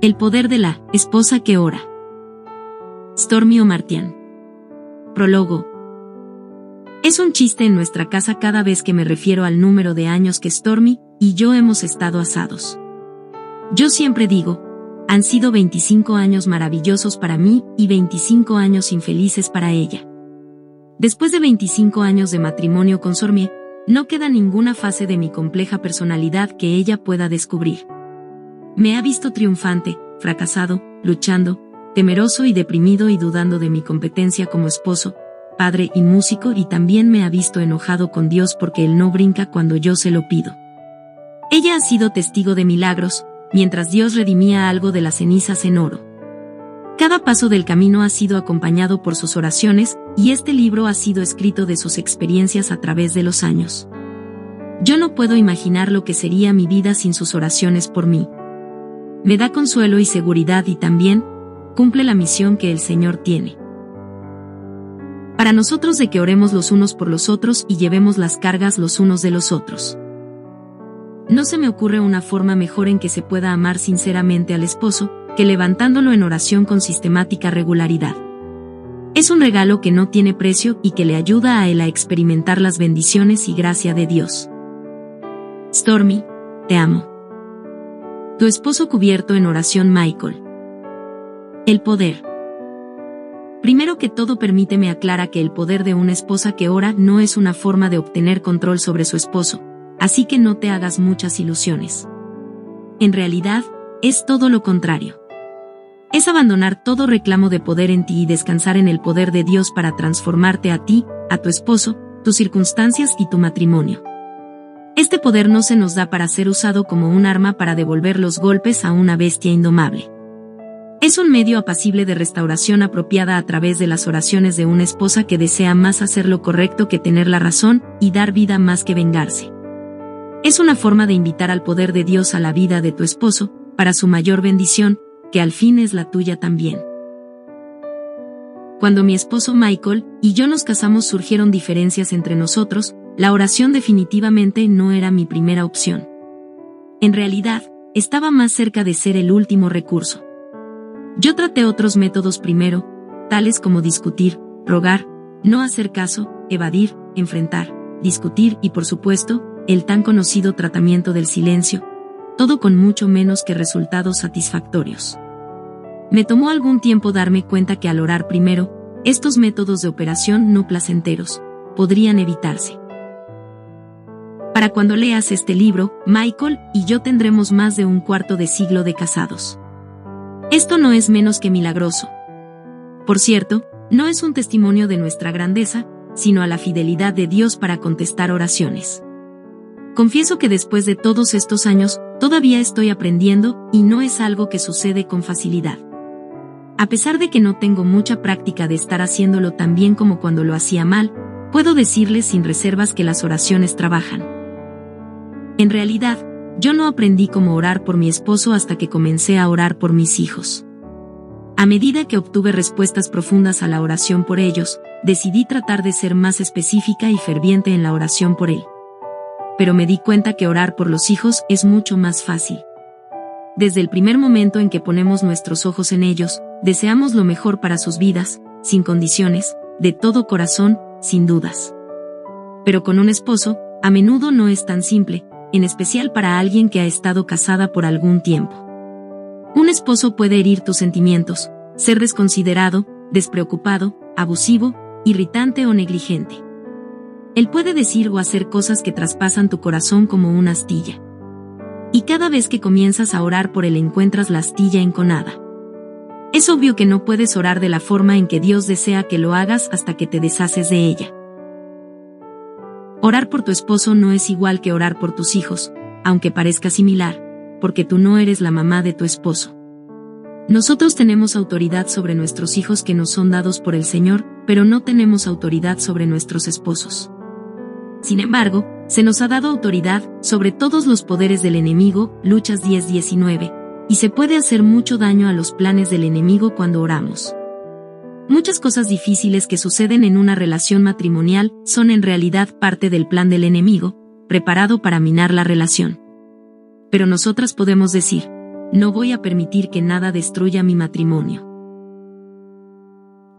El poder de la esposa que ora. Stormy Omartian. Prólogo. Es un chiste en nuestra casa cada vez que me refiero al número de años que Stormy y yo hemos estado asados. Yo siempre digo, han sido 25 años maravillosos para mí y 25 años infelices para ella. Después de 25 años de matrimonio con Stormy, no queda ninguna fase de mi compleja personalidad que ella pueda descubrir. Me ha visto triunfante, fracasado, luchando, temeroso y deprimido y dudando de mi competencia como esposo, padre y músico, y también me ha visto enojado con Dios porque Él no brinca cuando yo se lo pido. Ella ha sido testigo de milagros, mientras Dios redimía algo de las cenizas en oro. Cada paso del camino ha sido acompañado por sus oraciones, y este libro ha sido escrito de sus experiencias a través de los años. Yo no puedo imaginar lo que sería mi vida sin sus oraciones por mí. Me da consuelo y seguridad y también cumple la misión que el Señor tiene para nosotros de que oremos los unos por los otros y llevemos las cargas los unos de los otros. No se me ocurre una forma mejor en que se pueda amar sinceramente al esposo que levantándolo en oración con sistemática regularidad. Es un regalo que no tiene precio y que le ayuda a él a experimentar las bendiciones y gracia de Dios. Stormy, te amo. Tu esposo cubierto en oración, Michael. El poder. Primero que todo, permíteme aclarar que el poder de una esposa que ora no es una forma de obtener control sobre su esposo, así que no te hagas muchas ilusiones. En realidad, es todo lo contrario. Es abandonar todo reclamo de poder en ti y descansar en el poder de Dios para transformarte a ti, a tu esposo, tus circunstancias y tu matrimonio. Este poder no se nos da para ser usado como un arma para devolver los golpes a una bestia indomable. Es un medio apacible de restauración apropiada a través de las oraciones de una esposa que desea más hacer lo correcto que tener la razón y dar vida más que vengarse. Es una forma de invitar al poder de Dios a la vida de tu esposo, para su mayor bendición, que al fin es la tuya también. Cuando mi esposo Michael y yo nos casamos surgieron diferencias entre nosotros. La oración definitivamente no era mi primera opción. En realidad, estaba más cerca de ser el último recurso. Yo traté otros métodos primero, tales como discutir, rogar, no hacer caso, evadir, enfrentar, discutir y por supuesto, el tan conocido tratamiento del silencio, todo con mucho menos que resultados satisfactorios. Me tomó algún tiempo darme cuenta que al orar primero, estos métodos de operación no placenteros podrían evitarse. Para cuando leas este libro, Michael y yo tendremos más de un cuarto de siglo de casados. Esto no es menos que milagroso. Por cierto, no es un testimonio de nuestra grandeza, sino a la fidelidad de Dios para contestar oraciones. Confieso que después de todos estos años, todavía estoy aprendiendo y no es algo que sucede con facilidad. A pesar de que no tengo mucha práctica de estar haciéndolo tan bien como cuando lo hacía mal, puedo decirles sin reservas que las oraciones trabajan. En realidad, yo no aprendí cómo orar por mi esposo hasta que comencé a orar por mis hijos. A medida que obtuve respuestas profundas a la oración por ellos, decidí tratar de ser más específica y ferviente en la oración por él. Pero me di cuenta que orar por los hijos es mucho más fácil. Desde el primer momento en que ponemos nuestros ojos en ellos, deseamos lo mejor para sus vidas, sin condiciones, de todo corazón, sin dudas. Pero con un esposo, a menudo no es tan simple, en especial para alguien que ha estado casada por algún tiempo. Un esposo puede herir tus sentimientos, ser desconsiderado, despreocupado, abusivo, irritante o negligente. Él puede decir o hacer cosas que traspasan tu corazón como una astilla. Y cada vez que comienzas a orar por él encuentras la astilla enconada. Es obvio que no puedes orar de la forma en que Dios desea que lo hagas hasta que te deshaces de ella. Orar por tu esposo no es igual que orar por tus hijos, aunque parezca similar, porque tú no eres la mamá de tu esposo. Nosotros tenemos autoridad sobre nuestros hijos que nos son dados por el Señor, pero no tenemos autoridad sobre nuestros esposos. Sin embargo, se nos ha dado autoridad sobre todos los poderes del enemigo, Lucas 10:19, y se puede hacer mucho daño a los planes del enemigo cuando oramos. Muchas cosas difíciles que suceden en una relación matrimonial son en realidad parte del plan del enemigo, preparado para minar la relación. Pero nosotras podemos decir, no voy a permitir que nada destruya mi matrimonio.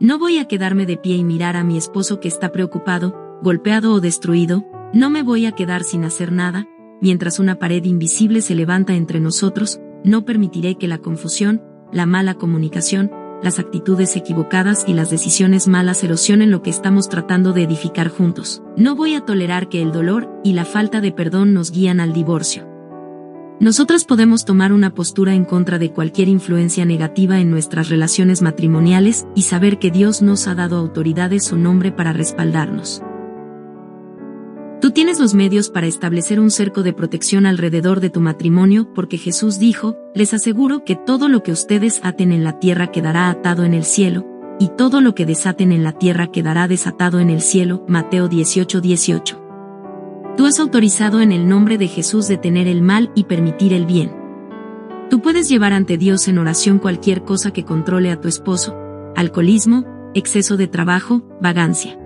No voy a quedarme de pie y mirar a mi esposo que está preocupado, golpeado o destruido, no me voy a quedar sin hacer nada, mientras una pared invisible se levanta entre nosotros, no permitiré que la confusión, la mala comunicación, las actitudes equivocadas y las decisiones malas erosionen lo que estamos tratando de edificar juntos. No voy a tolerar que el dolor y la falta de perdón nos guíen al divorcio. Nosotras podemos tomar una postura en contra de cualquier influencia negativa en nuestras relaciones matrimoniales y saber que Dios nos ha dado autoridad en su nombre para respaldarnos. Tú tienes los medios para establecer un cerco de protección alrededor de tu matrimonio porque Jesús dijo, les aseguro que todo lo que ustedes aten en la tierra quedará atado en el cielo, y todo lo que desaten en la tierra quedará desatado en el cielo. Mateo 18:18. Tú has autorizado en el nombre de Jesús detener el mal y permitir el bien. Tú puedes llevar ante Dios en oración cualquier cosa que controle a tu esposo: alcoholismo, exceso de trabajo, vagancia,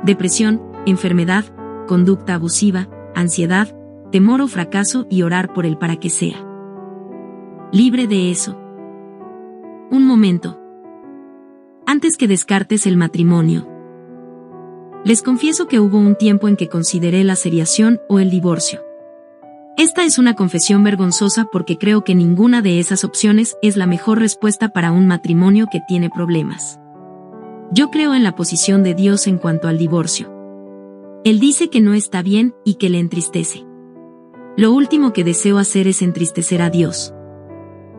depresión, enfermedad, conducta abusiva, ansiedad, temor o fracaso, y orar por él para que sea libre de eso. Un momento. Antes que descartes el matrimonio, les confieso que hubo un tiempo en que consideré la seriación o el divorcio. Esta es una confesión vergonzosa porque creo que ninguna de esas opciones es la mejor respuesta para un matrimonio que tiene problemas. Yo creo en la posición de Dios en cuanto al divorcio. Él dice que no está bien y que le entristece. Lo último que deseo hacer es entristecer a Dios.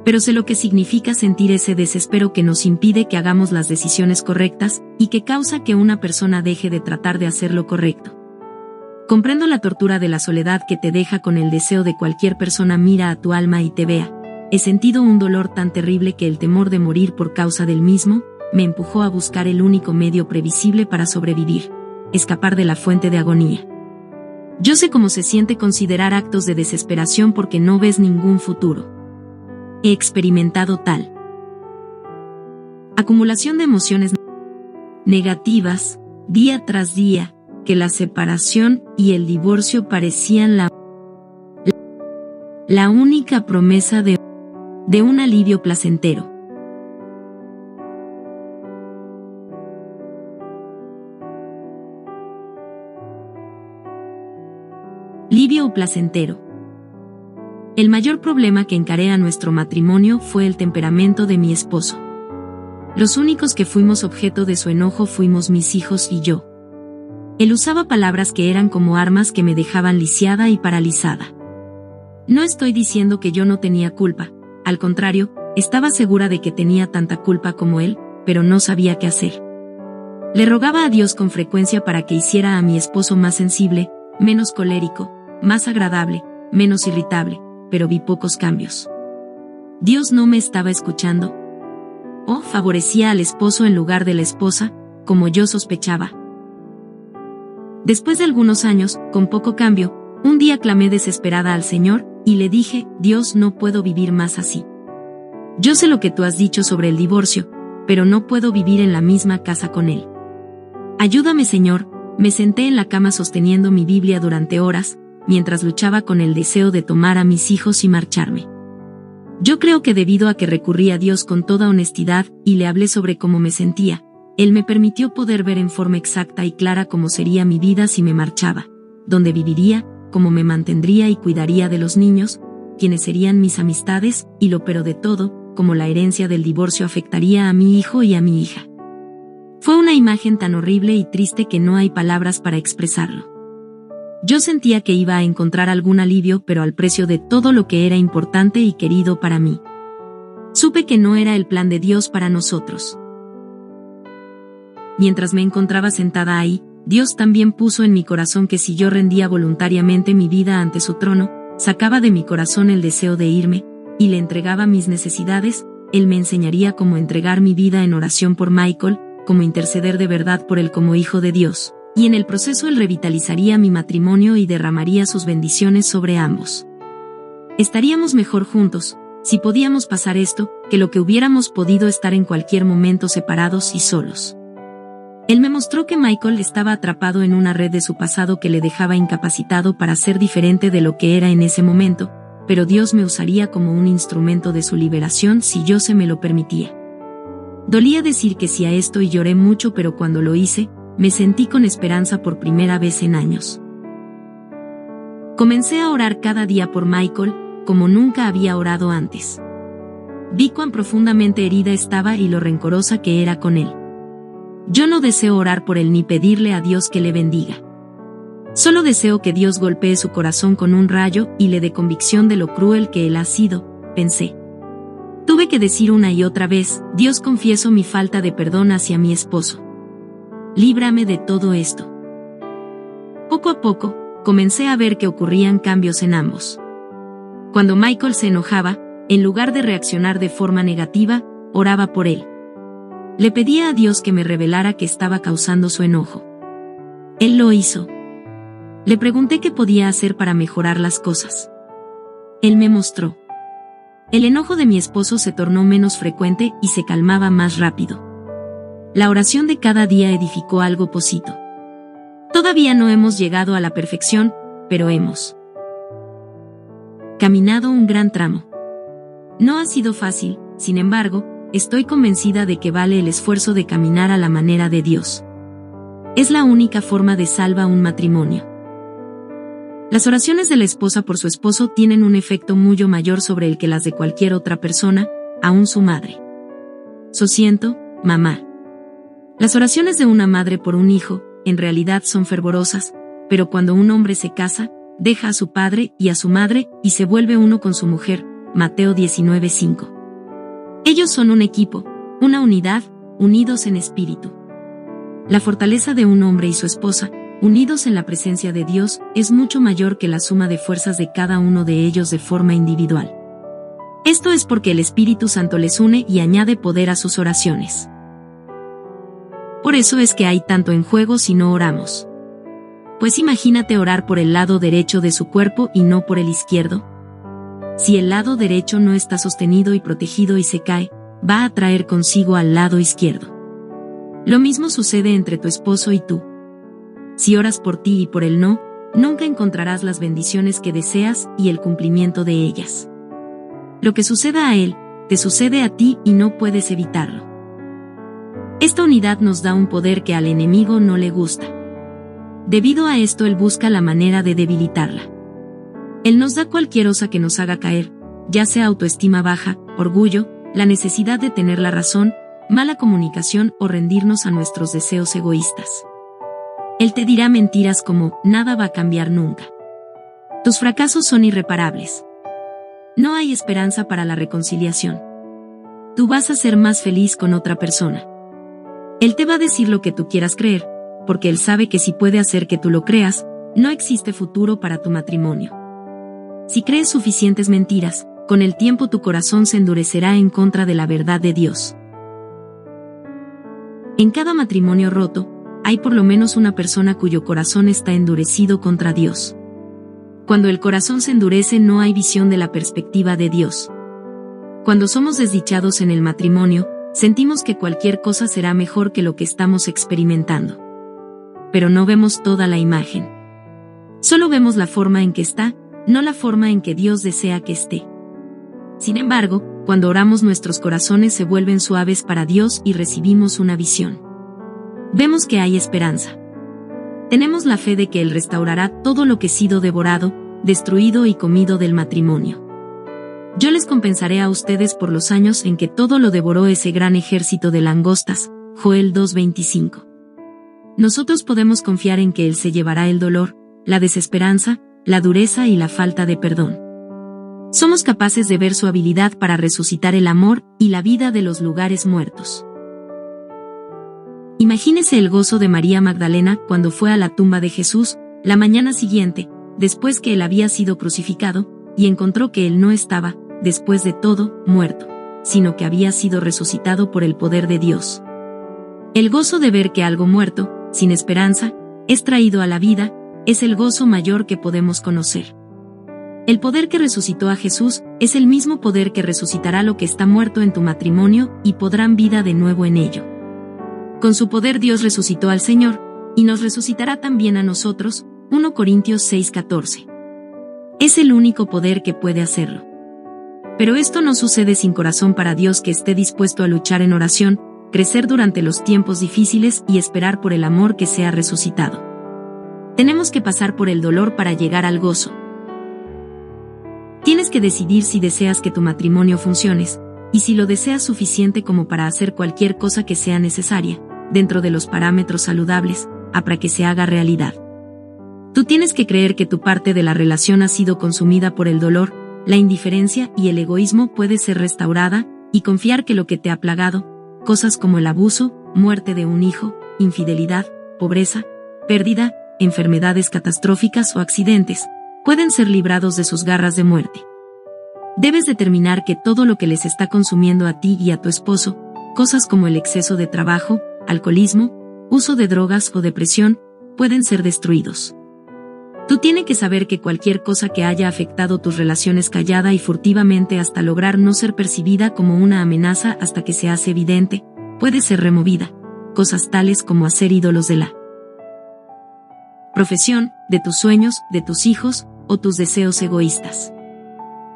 Pero sé lo que significa sentir ese desespero que nos impide que hagamos las decisiones correctas y que causa que una persona deje de tratar de hacer lo correcto. Comprendo la tortura de la soledad que te deja con el deseo de cualquier persona mira a tu alma y te vea. He sentido un dolor tan terrible que el temor de morir por causa del mismo me empujó a buscar el único medio previsible para sobrevivir: escapar de la fuente de agonía. Yo sé cómo se siente considerar actos de desesperación porque no ves ningún futuro. He experimentado tal acumulación de emociones negativas, día tras día, que la separación y el divorcio parecían la única promesa de un alivio placentero. Alivio placentero. El mayor problema que encaré a nuestro matrimonio fue el temperamento de mi esposo. Los únicos que fuimos objeto de su enojo fuimos mis hijos y yo. Él usaba palabras que eran como armas que me dejaban lisiada y paralizada. No estoy diciendo que yo no tenía culpa, al contrario, estaba segura de que tenía tanta culpa como él, pero no sabía qué hacer. Le rogaba a Dios con frecuencia para que hiciera a mi esposo más sensible, menos colérico, más agradable, menos irritable, pero vi pocos cambios. Dios no me estaba escuchando. ¿O favorecía al esposo en lugar de la esposa, como yo sospechaba? Después de algunos años, con poco cambio, un día clamé desesperada al Señor, y le dije: Dios, no puedo vivir más así. Yo sé lo que tú has dicho sobre el divorcio, pero no puedo vivir en la misma casa con él. Ayúdame, Señor. Me senté en la cama sosteniendo mi Biblia durante horas, mientras luchaba con el deseo de tomar a mis hijos y marcharme. Yo creo que debido a que recurrí a Dios con toda honestidad y le hablé sobre cómo me sentía, Él me permitió poder ver en forma exacta y clara cómo sería mi vida si me marchaba, dónde viviría, cómo me mantendría y cuidaría de los niños, quiénes serían mis amistades, y lo peor de todo, cómo la herencia del divorcio afectaría a mi hijo y a mi hija. Fue una imagen tan horrible y triste que no hay palabras para expresarlo. Yo sentía que iba a encontrar algún alivio, pero al precio de todo lo que era importante y querido para mí. Supe que no era el plan de Dios para nosotros. Mientras me encontraba sentada ahí, Dios también puso en mi corazón que si yo rendía voluntariamente mi vida ante su trono, sacaba de mi corazón el deseo de irme, y le entregaba mis necesidades, Él me enseñaría cómo entregar mi vida en oración por Michael, cómo interceder de verdad por él como hijo de Dios, y en el proceso Él revitalizaría mi matrimonio y derramaría sus bendiciones sobre ambos. Estaríamos mejor juntos, si podíamos pasar esto, que lo que hubiéramos podido estar en cualquier momento separados y solos. Él me mostró que Michael estaba atrapado en una red de su pasado que le dejaba incapacitado para ser diferente de lo que era en ese momento, pero Dios me usaría como un instrumento de su liberación si yo se me lo permitía. Dolía decir que sí a esto y lloré mucho, pero cuando lo hice, me sentí con esperanza por primera vez en años. Comencé a orar cada día por Michael, como nunca había orado antes. Vi cuán profundamente herida estaba y lo rencorosa que era con él. Yo no deseo orar por él ni pedirle a Dios que le bendiga. Solo deseo que Dios golpee su corazón con un rayo y le dé convicción de lo cruel que él ha sido, pensé. Tuve que decir una y otra vez, Dios, confieso mi falta de perdón hacia mi esposo. Líbrame de todo esto. Poco a poco, comencé a ver que ocurrían cambios en ambos. Cuando Michael se enojaba, en lugar de reaccionar de forma negativa, oraba por él. Le pedía a Dios que me revelara qué estaba causando su enojo. Él lo hizo. Le pregunté qué podía hacer para mejorar las cosas. Él me mostró. El enojo de mi esposo se tornó menos frecuente y se calmaba más rápido. La oración de cada día edificó algo positivo. Todavía no hemos llegado a la perfección, pero hemos caminado un gran tramo. No ha sido fácil, sin embargo, estoy convencida de que vale el esfuerzo de caminar a la manera de Dios. Es la única forma de salvar un matrimonio. Las oraciones de la esposa por su esposo tienen un efecto mucho mayor sobre él que las de cualquier otra persona, aún su madre. Lo siento, mamá. Las oraciones de una madre por un hijo, en realidad son fervorosas, pero cuando un hombre se casa, deja a su padre y a su madre y se vuelve uno con su mujer, Mateo 19:5. Ellos son un equipo, una unidad, unidos en espíritu. La fortaleza de un hombre y su esposa, unidos en la presencia de Dios, es mucho mayor que la suma de fuerzas de cada uno de ellos de forma individual. Esto es porque el Espíritu Santo les une y añade poder a sus oraciones. Por eso es que hay tanto en juego si no oramos. Pues imagínate orar por el lado derecho de su cuerpo y no por el izquierdo. Si el lado derecho no está sostenido y protegido y se cae, va a traer consigo al lado izquierdo. Lo mismo sucede entre tu esposo y tú. Si oras por ti y por él no, nunca encontrarás las bendiciones que deseas y el cumplimiento de ellas. Lo que suceda a él, te sucede a ti y no puedes evitarlo. Esta unidad nos da un poder que al enemigo no le gusta. Debido a esto él busca la manera de debilitarla. Él nos da cualquier cosa que nos haga caer, ya sea autoestima baja, orgullo, la necesidad de tener la razón, mala comunicación o rendirnos a nuestros deseos egoístas. Él te dirá mentiras como, nada va a cambiar nunca. Tus fracasos son irreparables. No hay esperanza para la reconciliación. Tú vas a ser más feliz con otra persona. Él te va a decir lo que tú quieras creer, porque él sabe que si puede hacer que tú lo creas, no existe futuro para tu matrimonio. Si crees suficientes mentiras, con el tiempo tu corazón se endurecerá en contra de la verdad de Dios. En cada matrimonio roto, hay por lo menos una persona cuyo corazón está endurecido contra Dios. Cuando el corazón se endurece no hay visión de la perspectiva de Dios. Cuando somos desdichados en el matrimonio, sentimos que cualquier cosa será mejor que lo que estamos experimentando. Pero no vemos toda la imagen. Solo vemos la forma en que está, no la forma en que Dios desea que esté. Sin embargo, cuando oramos nuestros corazones se vuelven suaves para Dios y recibimos una visión. Vemos que hay esperanza. Tenemos la fe de que Él restaurará todo lo que ha sido devorado, destruido y comido del matrimonio. Yo les compensaré a ustedes por los años en que todo lo devoró ese gran ejército de langostas, Joel 2:25. Nosotros podemos confiar en que Él se llevará el dolor, la desesperanza, la dureza y la falta de perdón. Somos capaces de ver su habilidad para resucitar el amor y la vida de los lugares muertos. Imagínese el gozo de María Magdalena cuando fue a la tumba de Jesús, la mañana siguiente, después que él había sido crucificado, y encontró que él no estaba, después de todo, muerto, sino que había sido resucitado por el poder de Dios. El gozo de ver que algo muerto, sin esperanza, es traído a la vida, es el gozo mayor que podemos conocer. El poder que resucitó a Jesús es el mismo poder que resucitará lo que está muerto en tu matrimonio y podrán vida de nuevo en ello. Con su poder Dios resucitó al Señor, y nos resucitará también a nosotros, 1 Corintios 6:14. Es el único poder que puede hacerlo. Pero esto no sucede sin corazón para Dios que esté dispuesto a luchar en oración, crecer durante los tiempos difíciles y esperar por el amor que se ha resucitado. Tenemos que pasar por el dolor para llegar al gozo. Tienes que decidir si deseas que tu matrimonio funcione, y si lo deseas suficiente como para hacer cualquier cosa que sea necesaria, dentro de los parámetros saludables, para que se haga realidad. Tú tienes que creer que tu parte de la relación ha sido consumida por el dolor, la indiferencia y el egoísmo puede ser restaurada, y confiar que lo que te ha plagado, cosas como el abuso, muerte de un hijo, infidelidad, pobreza, pérdida, enfermedades catastróficas o accidentes, pueden ser librados de sus garras de muerte. Debes determinar que todo lo que les está consumiendo a ti y a tu esposo, cosas como el exceso de trabajo, alcoholismo, uso de drogas o depresión, pueden ser destruidos. Tú tienes que saber que cualquier cosa que haya afectado tus relaciones callada y furtivamente hasta lograr no ser percibida como una amenaza hasta que se hace evidente, puede ser removida. Cosas tales como hacer ídolos de la profesión, de tus sueños, de tus hijos, o tus deseos egoístas.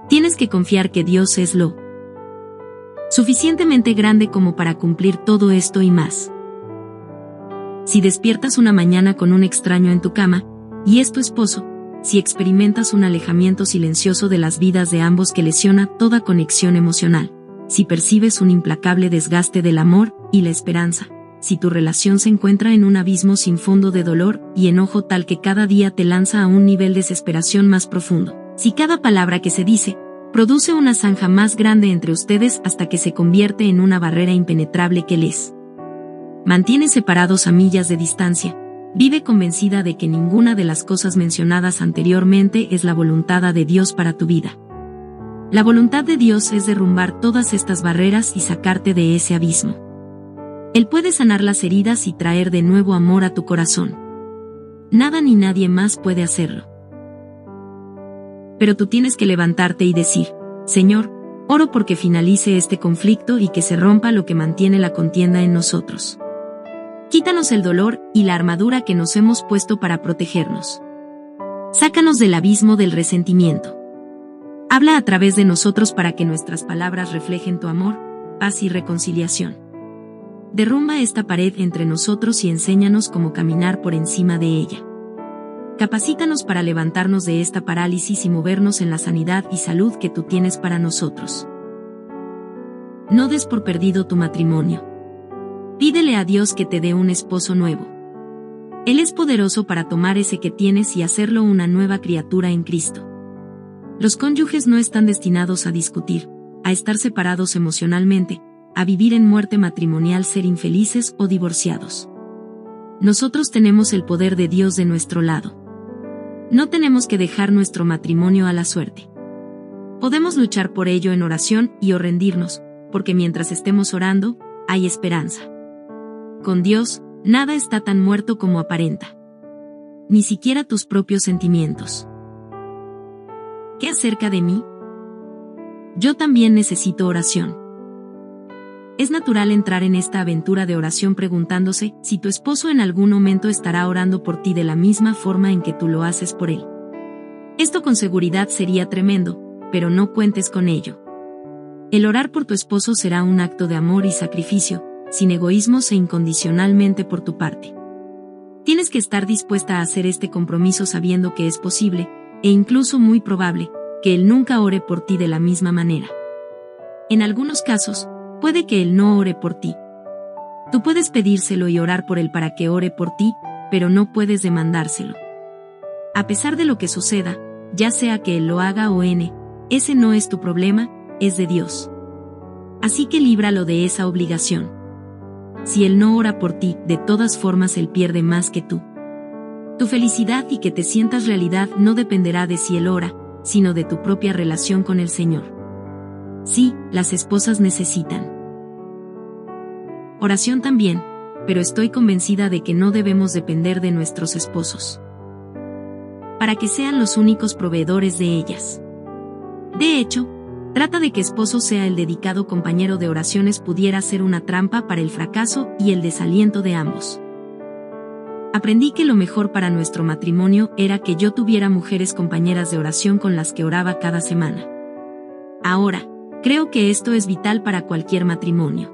Tienes que confiar que Dios es lo suficientemente grande como para cumplir todo esto y más. Si despiertas una mañana con un extraño en tu cama, y es tu esposo, si experimentas un alejamiento silencioso de las vidas de ambos que lesiona toda conexión emocional, si percibes un implacable desgaste del amor y la esperanza, si tu relación se encuentra en un abismo sin fondo de dolor y enojo tal que cada día te lanza a un nivel de desesperación más profundo, si cada palabra que se dice produce una zanja más grande entre ustedes hasta que se convierte en una barrera impenetrable que les mantiene separados a millas de distancia, vive convencida de que ninguna de las cosas mencionadas anteriormente es la voluntad de Dios para tu vida. La voluntad de Dios es derrumbar todas estas barreras y sacarte de ese abismo. Él puede sanar las heridas y traer de nuevo amor a tu corazón. Nada ni nadie más puede hacerlo. Pero tú tienes que levantarte y decir: Señor, oro porque finalice este conflicto y que se rompa lo que mantiene la contienda en nosotros. Quítanos el dolor y la armadura que nos hemos puesto para protegernos. Sácanos del abismo del resentimiento. Habla a través de nosotros para que nuestras palabras reflejen tu amor, paz y reconciliación. Derrumba esta pared entre nosotros y enséñanos cómo caminar por encima de ella. Capacítanos para levantarnos de esta parálisis y movernos en la sanidad y salud que tú tienes para nosotros. No des por perdido tu matrimonio. Pídele a Dios que te dé un esposo nuevo. Él es poderoso para tomar ese que tienes y hacerlo una nueva criatura en Cristo. Los cónyuges no están destinados a discutir, a estar separados emocionalmente, a vivir en muerte matrimonial, ser infelices o divorciados. Nosotros tenemos el poder de Dios de nuestro lado. No tenemos que dejar nuestro matrimonio a la suerte. Podemos luchar por ello en oración y o rendirnos, porque mientras estemos orando, hay esperanza. Con Dios, nada está tan muerto como aparenta. Ni siquiera tus propios sentimientos. ¿Qué acerca de mí? Yo también necesito oración. Es natural entrar en esta aventura de oración preguntándose si tu esposo en algún momento estará orando por ti de la misma forma en que tú lo haces por él. Esto con seguridad sería tremendo, pero no cuentes con ello. El orar por tu esposo será un acto de amor y sacrificio, sin egoísmos e incondicionalmente por tu parte. Tienes que estar dispuesta a hacer este compromiso sabiendo que es posible, e incluso muy probable, que él nunca ore por ti de la misma manera. En algunos casos, puede que él no ore por ti. Tú puedes pedírselo y orar por él para que ore por ti, pero no puedes demandárselo. A pesar de lo que suceda, ya sea que él lo haga o no, ese no es tu problema, es de Dios. Así que líbralo de esa obligación. Si él no ora por ti, de todas formas él pierde más que tú. Tu felicidad y que te sientas realidad no dependerá de si él ora, sino de tu propia relación con el Señor. Sí, las esposas necesitan oración también, pero estoy convencida de que no debemos depender de nuestros esposos para que sean los únicos proveedores de ellas. De hecho, trata de que esposo sea el dedicado compañero de oraciones pudiera ser una trampa para el fracaso y el desaliento de ambos. Aprendí que lo mejor para nuestro matrimonio era que yo tuviera mujeres compañeras de oración con las que oraba cada semana. Ahora, creo que esto es vital para cualquier matrimonio.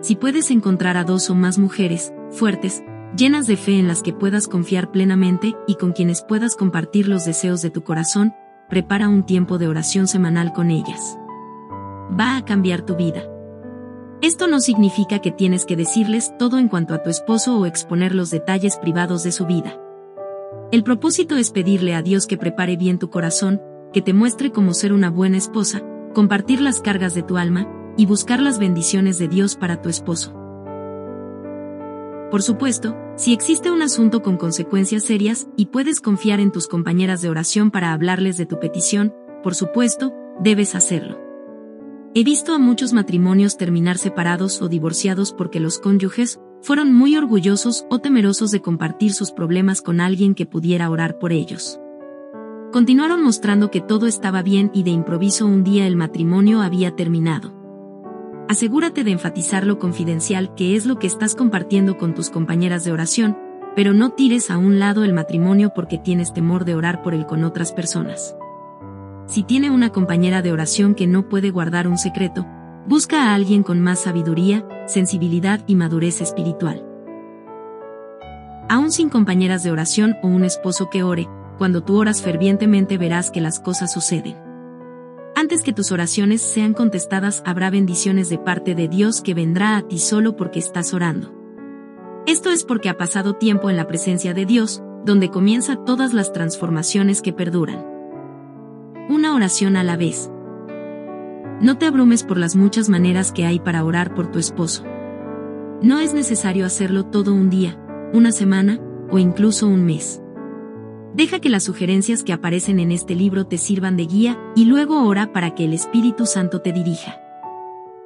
Si puedes encontrar a 2 o más mujeres, fuertes, llenas de fe en las que puedas confiar plenamente y con quienes puedas compartir los deseos de tu corazón, prepara un tiempo de oración semanal con ellas. Va a cambiar tu vida. Esto no significa que tienes que decirles todo en cuanto a tu esposo o exponer los detalles privados de su vida. El propósito es pedirle a Dios que prepare bien tu corazón, que te muestre cómo ser una buena esposa, compartir las cargas de tu alma, y buscar las bendiciones de Dios para tu esposo. Por supuesto, si existe un asunto con consecuencias serias y puedes confiar en tus compañeras de oración para hablarles de tu petición, por supuesto, debes hacerlo. He visto a muchos matrimonios terminar separados o divorciados porque los cónyuges fueron muy orgullosos o temerosos de compartir sus problemas con alguien que pudiera orar por ellos. Continuaron mostrando que todo estaba bien y de improviso un día el matrimonio había terminado. Asegúrate de enfatizar lo confidencial que es lo que estás compartiendo con tus compañeras de oración, pero no tires a un lado el matrimonio porque tienes temor de orar por él con otras personas. Si tiene una compañera de oración que no puede guardar un secreto, busca a alguien con más sabiduría, sensibilidad y madurez espiritual. Aún sin compañeras de oración o un esposo que ore, cuando tú oras fervientemente verás que las cosas suceden. Antes que tus oraciones sean contestadas habrá bendiciones de parte de Dios que vendrá a ti solo porque estás orando. Esto es porque ha pasado tiempo en la presencia de Dios, donde comienza todas las transformaciones que perduran. Una oración a la vez. No te abrumes por las muchas maneras que hay para orar por tu esposo. No es necesario hacerlo todo un día, una semana, o incluso un mes. Deja que las sugerencias que aparecen en este libro te sirvan de guía y luego ora para que el Espíritu Santo te dirija.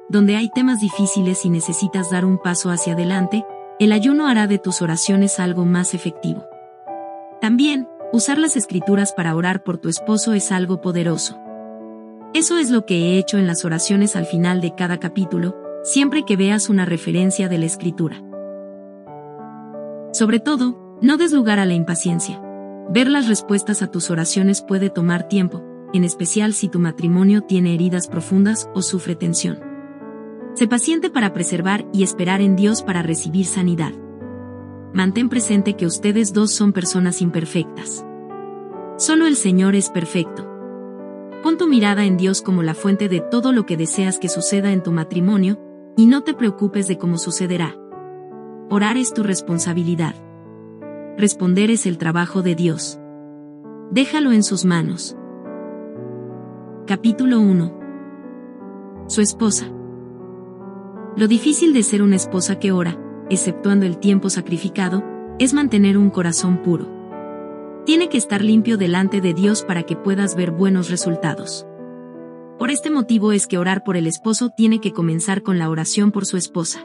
Donde hay temas difíciles y necesitas dar un paso hacia adelante, el ayuno hará de tus oraciones algo más efectivo. También, usar las Escrituras para orar por tu esposo es algo poderoso. Eso es lo que he hecho en las oraciones al final de cada capítulo, siempre que veas una referencia de la Escritura. Sobre todo, no des lugar a la impaciencia. Ver las respuestas a tus oraciones puede tomar tiempo, en especial si tu matrimonio tiene heridas profundas o sufre tensión. Sé paciente para preservar y esperar en Dios para recibir sanidad. Mantén presente que ustedes dos son personas imperfectas. Solo el Señor es perfecto. Pon tu mirada en Dios como la fuente de todo lo que deseas que suceda en tu matrimonio, y no te preocupes de cómo sucederá. Orar es tu responsabilidad. Responder es el trabajo de Dios. Déjalo en sus manos. Capítulo 1. Su esposa. Lo difícil de ser una esposa que ora, exceptuando el tiempo sacrificado, es mantener un corazón puro. Tiene que estar limpio delante de Dios para que puedas ver buenos resultados. Por este motivo es que orar por el esposo tiene que comenzar con la oración por su esposa.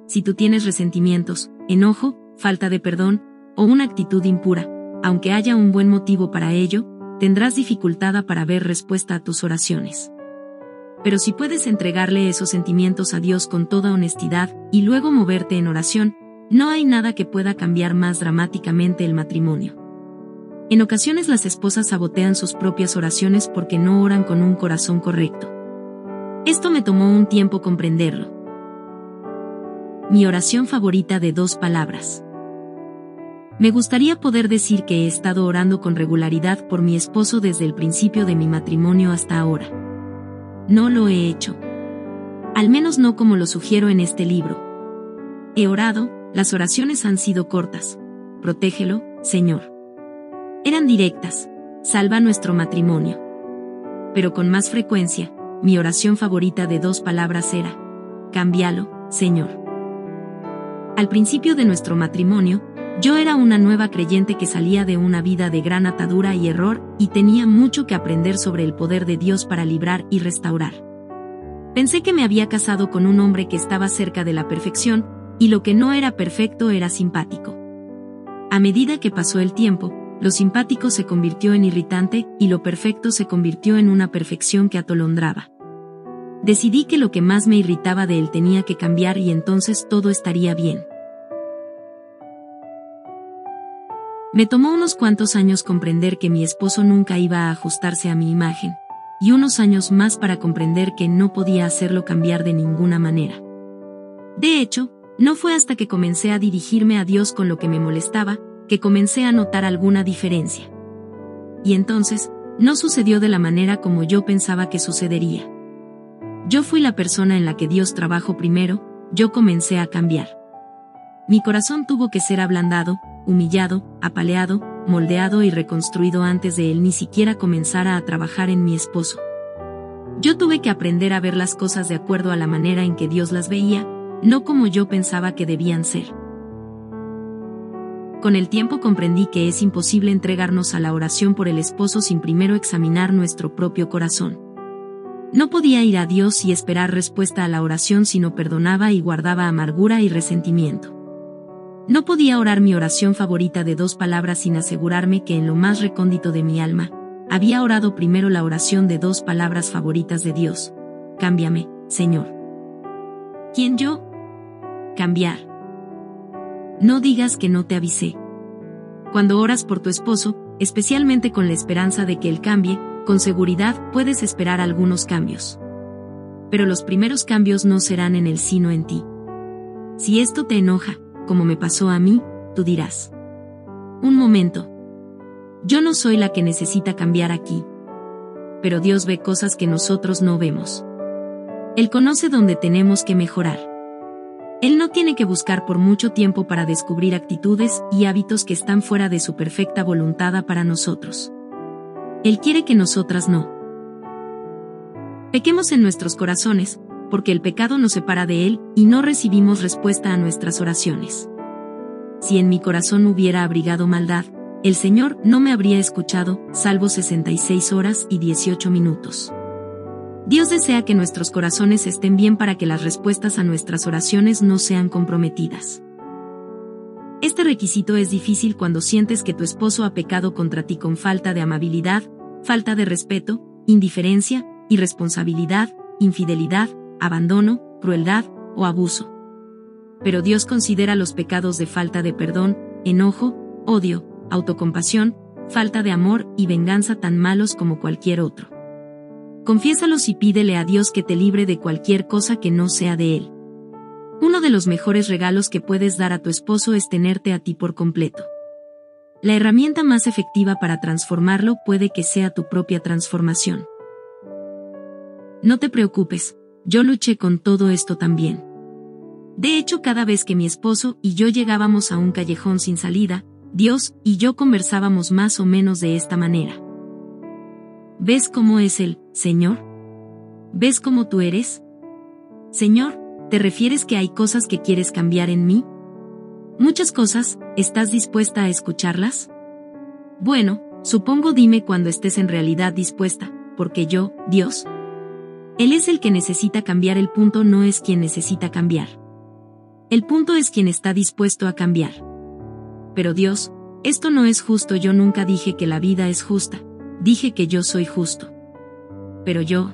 Si tú tienes resentimientos, enojo, falta de perdón, o una actitud impura, aunque haya un buen motivo para ello, tendrás dificultad para ver respuesta a tus oraciones. Pero si puedes entregarle esos sentimientos a Dios con toda honestidad y luego moverte en oración, no hay nada que pueda cambiar más dramáticamente el matrimonio. En ocasiones las esposas sabotean sus propias oraciones porque no oran con un corazón correcto. Esto me tomó un tiempo comprenderlo. Mi oración favorita de 2 palabras. Me gustaría poder decir que he estado orando con regularidad por mi esposo desde el principio de mi matrimonio hasta ahora. No lo he hecho. Al menos no como lo sugiero en este libro. He orado, las oraciones han sido cortas. Protégelo, Señor. Eran directas. Salva nuestro matrimonio. Pero con más frecuencia, mi oración favorita de 2 palabras era: cámbialo, Señor. Al principio de nuestro matrimonio, yo era una nueva creyente que salía de una vida de gran atadura y error, y tenía mucho que aprender sobre el poder de Dios para librar y restaurar. Pensé que me había casado con un hombre que estaba cerca de la perfección, y lo que no era perfecto era simpático. A medida que pasó el tiempo, lo simpático se convirtió en irritante, y lo perfecto se convirtió en una perfección que atolondraba. Decidí que lo que más me irritaba de él tenía que cambiar y entonces todo estaría bien. Me tomó unos cuantos años comprender que mi esposo nunca iba a ajustarse a mi imagen, y unos años más para comprender que no podía hacerlo cambiar de ninguna manera. De hecho, no fue hasta que comencé a dirigirme a Dios con lo que me molestaba, que comencé a notar alguna diferencia. Y entonces, no sucedió de la manera como yo pensaba que sucedería. Yo fui la persona en la que Dios trabajó primero, yo comencé a cambiar. Mi corazón tuvo que ser ablandado, humillado, apaleado, moldeado y reconstruido antes de él ni siquiera comenzara a trabajar en mi esposo. Yo tuve que aprender a ver las cosas de acuerdo a la manera en que Dios las veía, no como yo pensaba que debían ser. Con el tiempo comprendí que es imposible entregarnos a la oración por el esposo sin primero examinar nuestro propio corazón. No podía ir a Dios y esperar respuesta a la oración si no perdonaba y guardaba amargura y resentimiento. No podía orar mi oración favorita de 2 palabras sin asegurarme que en lo más recóndito de mi alma, había orado primero la oración de 2 palabras favoritas de Dios. Cámbiame, Señor. ¿Quién yo? Cambiar. No digas que no te avisé. Cuando oras por tu esposo, especialmente con la esperanza de que él cambie, con seguridad puedes esperar algunos cambios. Pero los primeros cambios no serán en él sino en ti. Si esto te enoja, como me pasó a mí, tú dirás: un momento. Yo no soy la que necesita cambiar aquí. Pero Dios ve cosas que nosotros no vemos. Él conoce dónde tenemos que mejorar. Él no tiene que buscar por mucho tiempo para descubrir actitudes y hábitos que están fuera de su perfecta voluntad para nosotros. Él quiere que nosotras no pequemos en nuestros corazones, porque el pecado nos separa de Él y no recibimos respuesta a nuestras oraciones. Si en mi corazón hubiera abrigado maldad, el Señor no me habría escuchado, Salmo 66 horas y 18 minutos. Dios desea que nuestros corazones estén bien para que las respuestas a nuestras oraciones no sean comprometidas. Este requisito es difícil cuando sientes que tu esposo ha pecado contra ti con falta de amabilidad, falta de respeto, indiferencia, irresponsabilidad, infidelidad, abandono, crueldad o abuso. Pero Dios considera los pecados de falta de perdón, enojo, odio, autocompasión, falta de amor y venganza tan malos como cualquier otro. Confiésalos y pídele a Dios que te libre de cualquier cosa que no sea de Él. Uno de los mejores regalos que puedes dar a tu esposo es tenerte a ti por completo. La herramienta más efectiva para transformarlo puede que sea tu propia transformación. No te preocupes, yo luché con todo esto también. De hecho, cada vez que mi esposo y yo llegábamos a un callejón sin salida, Dios y yo conversábamos más o menos de esta manera. ¿Ves cómo es Él, Señor? ¿Ves cómo tú eres? Señor, ¿te refieres que hay cosas que quieres cambiar en mí? Muchas cosas, ¿estás dispuesta a escucharlas? Bueno, supongo dime cuando estés en realidad dispuesta, porque yo, Dios. Él es el que necesita cambiar, el punto no es quien necesita cambiar. El punto es quien está dispuesto a cambiar. Pero Dios, esto no es justo, yo nunca dije que la vida es justa. Dije que yo soy justo. Pero yo.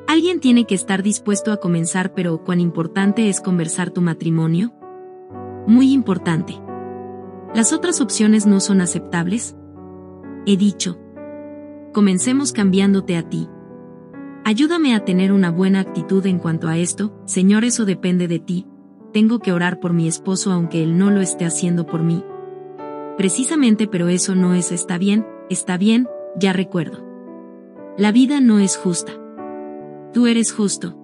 Alguien tiene que estar dispuesto a comenzar, pero ¿cuán importante es conversar tu matrimonio? Muy importante. ¿Las otras opciones no son aceptables? He dicho. Comencemos cambiándote a ti. Ayúdame a tener una buena actitud en cuanto a esto, Señor, eso depende de ti. Tengo que orar por mi esposo aunque él no lo esté haciendo por mí. Precisamente, pero eso no es está bien, ya recuerdo. La vida no es justa. Tú eres justo.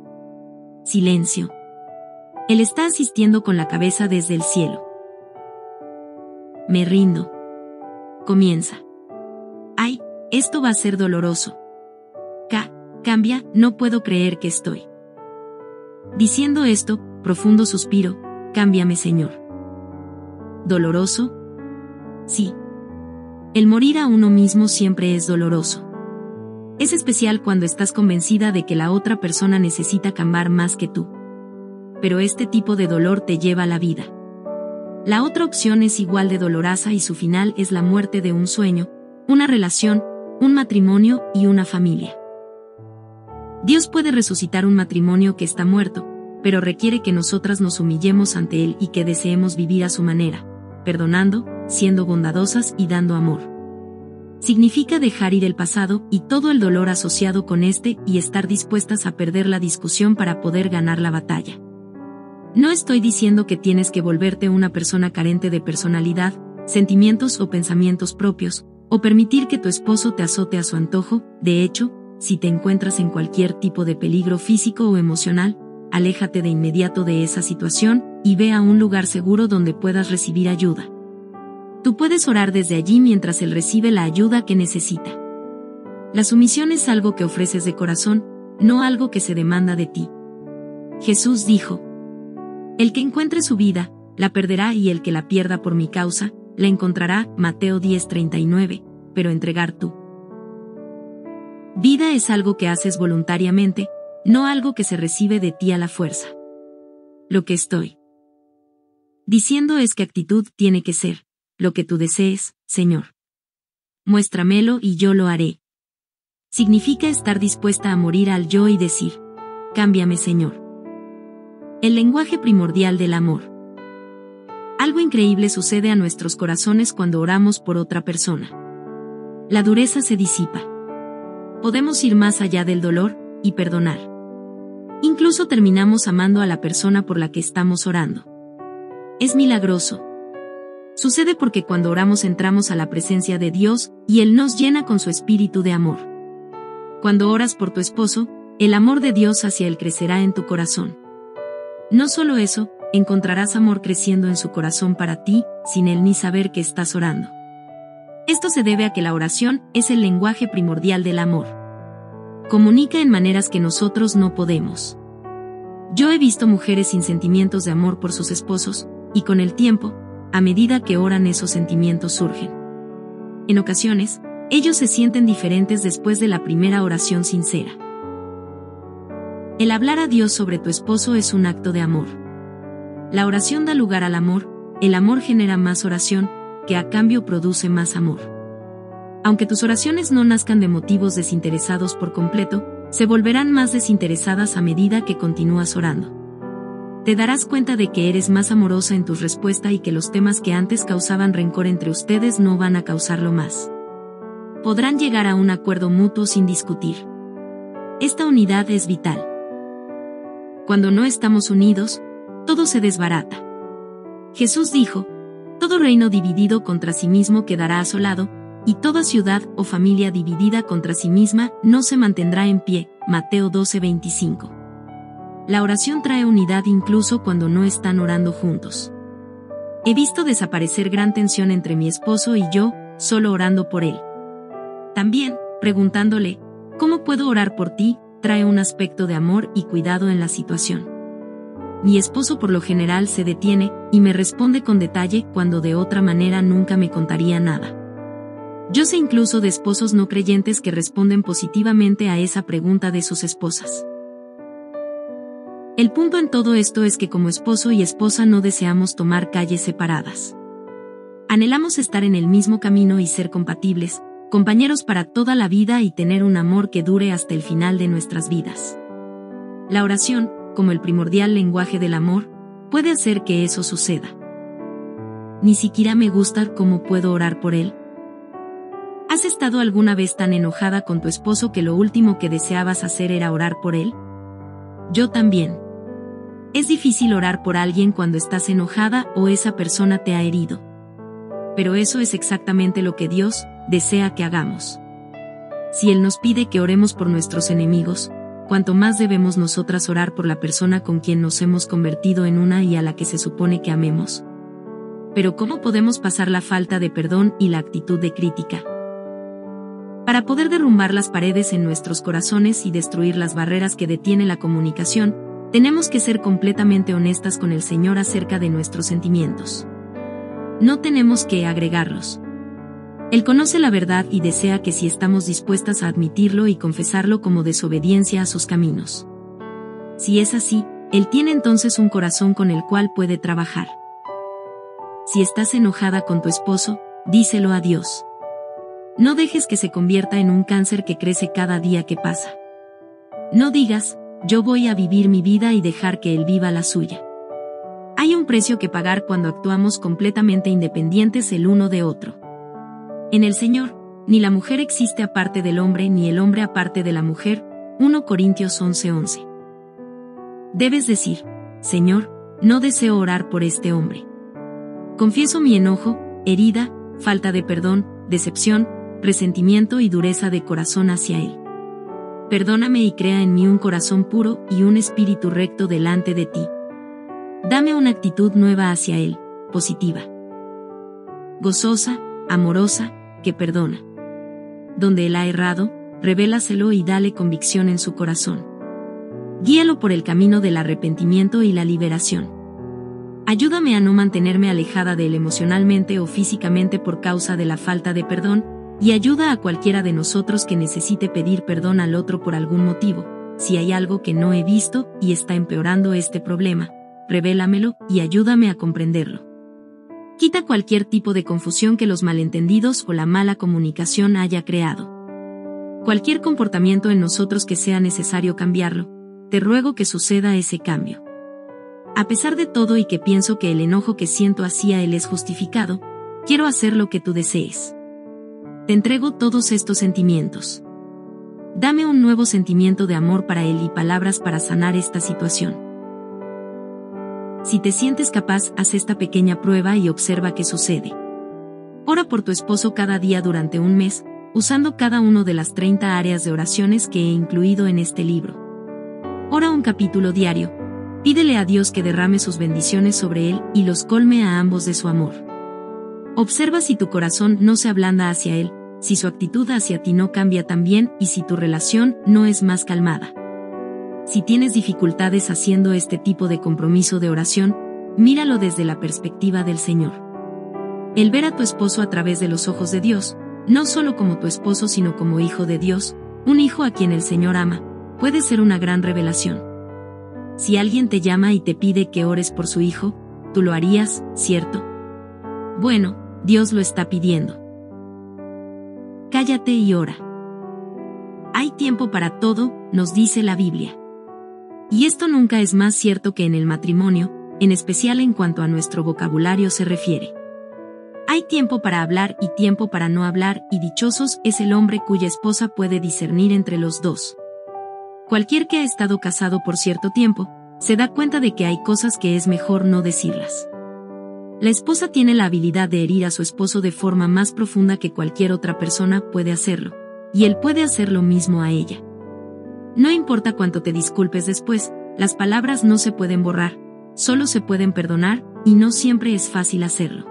Silencio. Él está asistiendo con la cabeza desde el cielo. Me rindo. Comienza. Ay, esto va a ser doloroso. Cambia, no puedo creer que estoy diciendo esto, profundo suspiro, cámbiame, Señor. ¿Doloroso? Sí. El morir a uno mismo siempre es doloroso. Es especial cuando estás convencida de que la otra persona necesita cambiar más que tú. Pero este tipo de dolor te lleva a la vida. La otra opción es igual de dolorosa y su final es la muerte de un sueño, una relación, un matrimonio y una familia. Dios puede resucitar un matrimonio que está muerto, pero requiere que nosotras nos humillemos ante Él y que deseemos vivir a su manera, perdonando, siendo bondadosas y dando amor. Significa dejar ir el pasado y todo el dolor asociado con este y estar dispuestas a perder la discusión para poder ganar la batalla. No estoy diciendo que tienes que volverte una persona carente de personalidad, sentimientos o pensamientos propios, o permitir que tu esposo te azote a su antojo. De hecho, si te encuentras en cualquier tipo de peligro físico o emocional, aléjate de inmediato de esa situación y ve a un lugar seguro donde puedas recibir ayuda. Tú puedes orar desde allí mientras él recibe la ayuda que necesita. La sumisión es algo que ofreces de corazón, no algo que se demanda de ti. Jesús dijo: el que encuentre su vida, la perderá, y el que la pierda por mi causa, la encontrará. Mateo 10:39. Pero entregar tu vida es algo que haces voluntariamente, no algo que se recibe de ti a la fuerza. Lo que estoy diciendo es que actitud tiene que ser: lo que tú desees, Señor. Muéstramelo y yo lo haré. Significa estar dispuesta a morir al yo y decir: cámbiame, Señor. El lenguaje primordial del amor. Algo increíble sucede a nuestros corazones cuando oramos por otra persona. La dureza se disipa. Podemos ir más allá del dolor y perdonar. Incluso terminamos amando a la persona por la que estamos orando. Es milagroso. Sucede porque cuando oramos entramos a la presencia de Dios y Él nos llena con su espíritu de amor. Cuando oras por tu esposo, el amor de Dios hacia él crecerá en tu corazón. No solo eso, encontrarás amor creciendo en su corazón para ti, sin él ni saber que estás orando. Esto se debe a que la oración es el lenguaje primordial del amor. Comunica en maneras que nosotros no podemos. Yo he visto mujeres sin sentimientos de amor por sus esposos, y con el tiempo, a medida que oran, esos sentimientos surgen. En ocasiones, ellos se sienten diferentes después de la primera oración sincera. El hablar a Dios sobre tu esposo es un acto de amor. La oración da lugar al amor, el amor genera más oración, que a cambio produce más amor. Aunque tus oraciones no nazcan de motivos desinteresados por completo, se volverán más desinteresadas a medida que continúas orando. Te darás cuenta de que eres más amorosa en tus respuestas y que los temas que antes causaban rencor entre ustedes no van a causarlo más. Podrán llegar a un acuerdo mutuo sin discutir. Esta unidad es vital. Cuando no estamos unidos, todo se desbarata. Jesús dijo: todo reino dividido contra sí mismo quedará asolado, y toda ciudad o familia dividida contra sí misma no se mantendrá en pie. Mateo 12:25. La oración trae unidad incluso cuando no están orando juntos. He visto desaparecer gran tensión entre mi esposo y yo, solo orando por él. También, preguntándole: ¿cómo puedo orar por ti?, trae un aspecto de amor y cuidado en la situación. Mi esposo por lo general se detiene y me responde con detalle cuando de otra manera nunca me contaría nada. Yo sé incluso de esposos no creyentes que responden positivamente a esa pregunta de sus esposas. El punto en todo esto es que como esposo y esposa no deseamos tomar calles separadas. Anhelamos estar en el mismo camino y ser compatibles, compañeros para toda la vida y tener un amor que dure hasta el final de nuestras vidas. La oración, como el primordial lenguaje del amor, puede hacer que eso suceda. Ni siquiera me gusta cómo puedo orar por él. ¿Has estado alguna vez tan enojada con tu esposo que lo último que deseabas hacer era orar por él? Yo también. Es difícil orar por alguien cuando estás enojada o esa persona te ha herido. Pero eso es exactamente lo que Dios desea que hagamos. Si Él nos pide que oremos por nuestros enemigos, cuanto más debemos nosotras orar por la persona con quien nos hemos convertido en una y a la que se supone que amemos. Pero ¿cómo podemos pasar la falta de perdón y la actitud de crítica? Para poder derrumbar las paredes en nuestros corazones y destruir las barreras que detienen la comunicación, tenemos que ser completamente honestas con el Señor acerca de nuestros sentimientos. No tenemos que agregarlos. Él conoce la verdad y desea que si estamos dispuestas a admitirlo y confesarlo como desobediencia a sus caminos. Si es así, Él tiene entonces un corazón con el cual puede trabajar. Si estás enojada con tu esposo, díselo a Dios. No dejes que se convierta en un cáncer que crece cada día que pasa. No digas: yo voy a vivir mi vida y dejar que él viva la suya. Hay un un precio que pagar cuando actuamos completamente independientes el uno de otro. En el Señor, ni la mujer existe aparte del hombre ni el hombre aparte de la mujer. 1 Corintios 11:11. Debes decir: Señor, no deseo orar por este hombre. Confieso mi enojo, herida, falta de perdón, decepción, resentimiento y dureza de corazón hacia él. Perdóname y crea en mí un corazón puro y un espíritu recto delante de ti. Dame una actitud nueva hacia él, positiva, gozosa, amorosa, que perdona. Donde él ha errado, revélaselo y dale convicción en su corazón. Guíalo por el camino del arrepentimiento y la liberación. Ayúdame a no mantenerme alejada de él emocionalmente o físicamente por causa de la falta de perdón, y ayuda a cualquiera de nosotros que necesite pedir perdón al otro por algún motivo. Si hay algo que no he visto y está empeorando este problema, revélamelo y ayúdame a comprenderlo. Quita cualquier tipo de confusión que los malentendidos o la mala comunicación haya creado. Cualquier comportamiento en nosotros que sea necesario cambiarlo, te ruego que suceda ese cambio. A pesar de todo y que pienso que el enojo que siento hacia él es justificado, quiero hacer lo que tú desees. Te entrego todos estos sentimientos. Dame un nuevo sentimiento de amor para él y palabras para sanar esta situación. Si te sientes capaz, haz esta pequeña prueba y observa qué sucede. Ora por tu esposo cada día durante un mes, usando cada una de las 30 áreas de oraciones que he incluido en este libro. Ora un capítulo diario. Pídele a Dios que derrame sus bendiciones sobre él y los colme a ambos de su amor. Observa si tu corazón no se ablanda hacia él, si su actitud hacia ti no cambia también y si tu relación no es más calmada. Si tienes dificultades haciendo este tipo de compromiso de oración, míralo desde la perspectiva del Señor. El ver a tu esposo a través de los ojos de Dios, no solo como tu esposo sino como hijo de Dios, un hijo a quien el Señor ama, puede ser una gran revelación. Si alguien te llama y te pide que ores por su hijo, tú lo harías, ¿cierto? Bueno, Dios lo está pidiendo. Cállate y ora. Hay tiempo para todo, nos dice la Biblia. Y esto nunca es más cierto que en el matrimonio, en especial en cuanto a nuestro vocabulario se refiere. Hay tiempo para hablar y tiempo para no hablar, y dichosos es el hombre cuya esposa puede discernir entre los dos. Cualquier que ha estado casado por cierto tiempo, se da cuenta de que hay cosas que es mejor no decirlas. La esposa tiene la habilidad de herir a su esposo de forma más profunda que cualquier otra persona puede hacerlo, y él puede hacer lo mismo a ella. No importa cuánto te disculpes después, las palabras no se pueden borrar, solo se pueden perdonar, y no siempre es fácil hacerlo.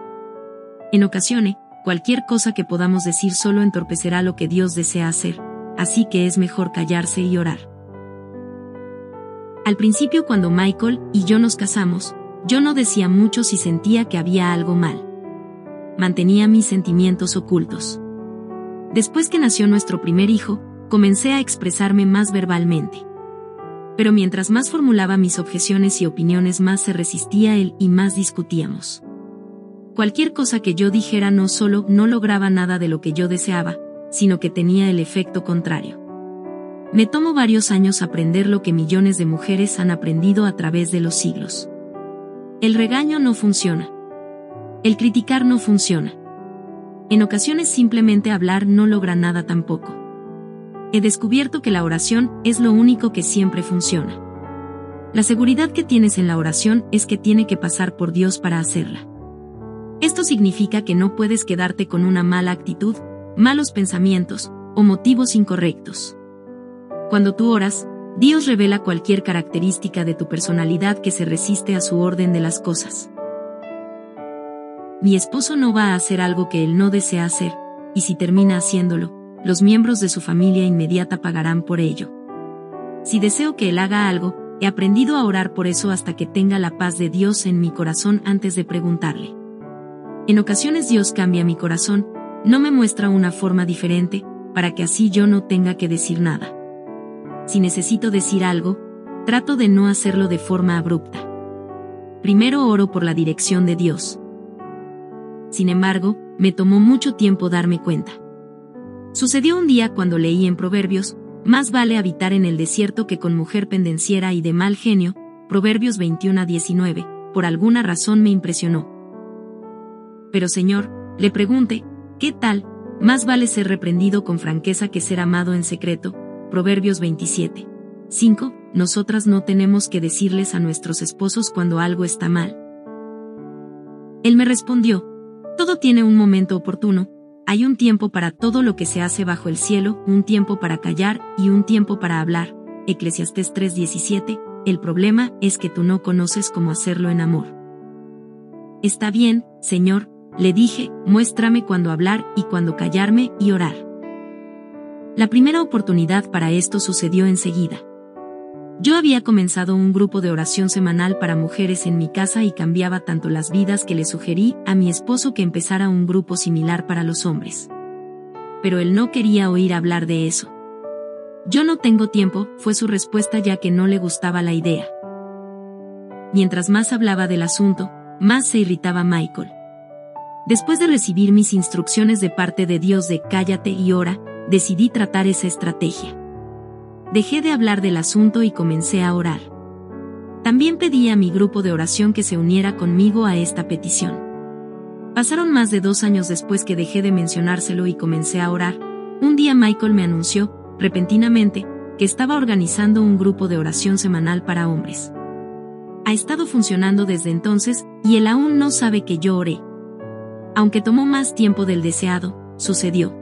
En ocasiones, cualquier cosa que podamos decir solo entorpecerá lo que Dios desea hacer, así que es mejor callarse y orar. Al principio, cuando Michael y yo nos casamos, yo no decía mucho si sentía que había algo mal. Mantenía mis sentimientos ocultos. Después que nació nuestro primer hijo, comencé a expresarme más verbalmente. Pero mientras más formulaba mis objeciones y opiniones, más se resistía él y más discutíamos. Cualquier cosa que yo dijera no solo no lograba nada de lo que yo deseaba, sino que tenía el efecto contrario. Me tomó varios años aprender lo que millones de mujeres han aprendido a través de los siglos. El regaño no funciona. El criticar no funciona. En ocasiones simplemente hablar no logra nada tampoco. He descubierto que la oración es lo único que siempre funciona. La seguridad que tienes en la oración es que tiene que pasar por Dios para hacerla. Esto significa que no puedes quedarte con una mala actitud, malos pensamientos o motivos incorrectos. Cuando tú oras, Dios revela cualquier característica de tu personalidad que se resiste a su orden de las cosas. Mi esposo no va a hacer algo que él no desea hacer, y si termina haciéndolo, los miembros de su familia inmediata pagarán por ello. Si deseo que él haga algo, he aprendido a orar por eso hasta que tenga la paz de Dios en mi corazón antes de preguntarle. En ocasiones Dios cambia mi corazón, no me muestra una forma diferente, para que así yo no tenga que decir nada. Si necesito decir algo, trato de no hacerlo de forma abrupta. Primero oro por la dirección de Dios. Sin embargo, me tomó mucho tiempo darme cuenta. Sucedió un día cuando leí en Proverbios: más vale habitar en el desierto que con mujer pendenciera y de mal genio, Proverbios 21:19, por alguna razón me impresionó. Pero Señor, le pregunté, ¿qué tal? Más vale ser reprendido con franqueza que ser amado en secreto. Proverbios 27. 5. Nosotras no tenemos que decirles a nuestros esposos cuando algo está mal. Él me respondió, todo tiene un momento oportuno, hay un tiempo para todo lo que se hace bajo el cielo, un tiempo para callar y un tiempo para hablar. Eclesiastés 3:17. El problema es que tú no conoces cómo hacerlo en amor. Está bien, Señor, le dije, muéstrame cuándo hablar y cuándo callarme y orar. La primera oportunidad para esto sucedió enseguida. Yo había comenzado un grupo de oración semanal para mujeres en mi casa y cambiaba tanto las vidas que le sugerí a mi esposo que empezara un grupo similar para los hombres. Pero él no quería oír hablar de eso. Yo no tengo tiempo, fue su respuesta, ya que no le gustaba la idea. Mientras más hablaba del asunto, más se irritaba Michael. Después de recibir mis instrucciones de parte de Dios de cállate y ora, decidí tratar esa estrategia. Dejé de hablar del asunto y comencé a orar. También pedí a mi grupo de oración que se uniera conmigo a esta petición. Pasaron más de 2 años después que dejé de mencionárselo y comencé a orar. Un día Michael me anunció, repentinamente, que estaba organizando un grupo de oración semanal para hombres. Ha estado funcionando desde entonces, y él aún no sabe que yo oré. Aunque tomó más tiempo del deseado, sucedió.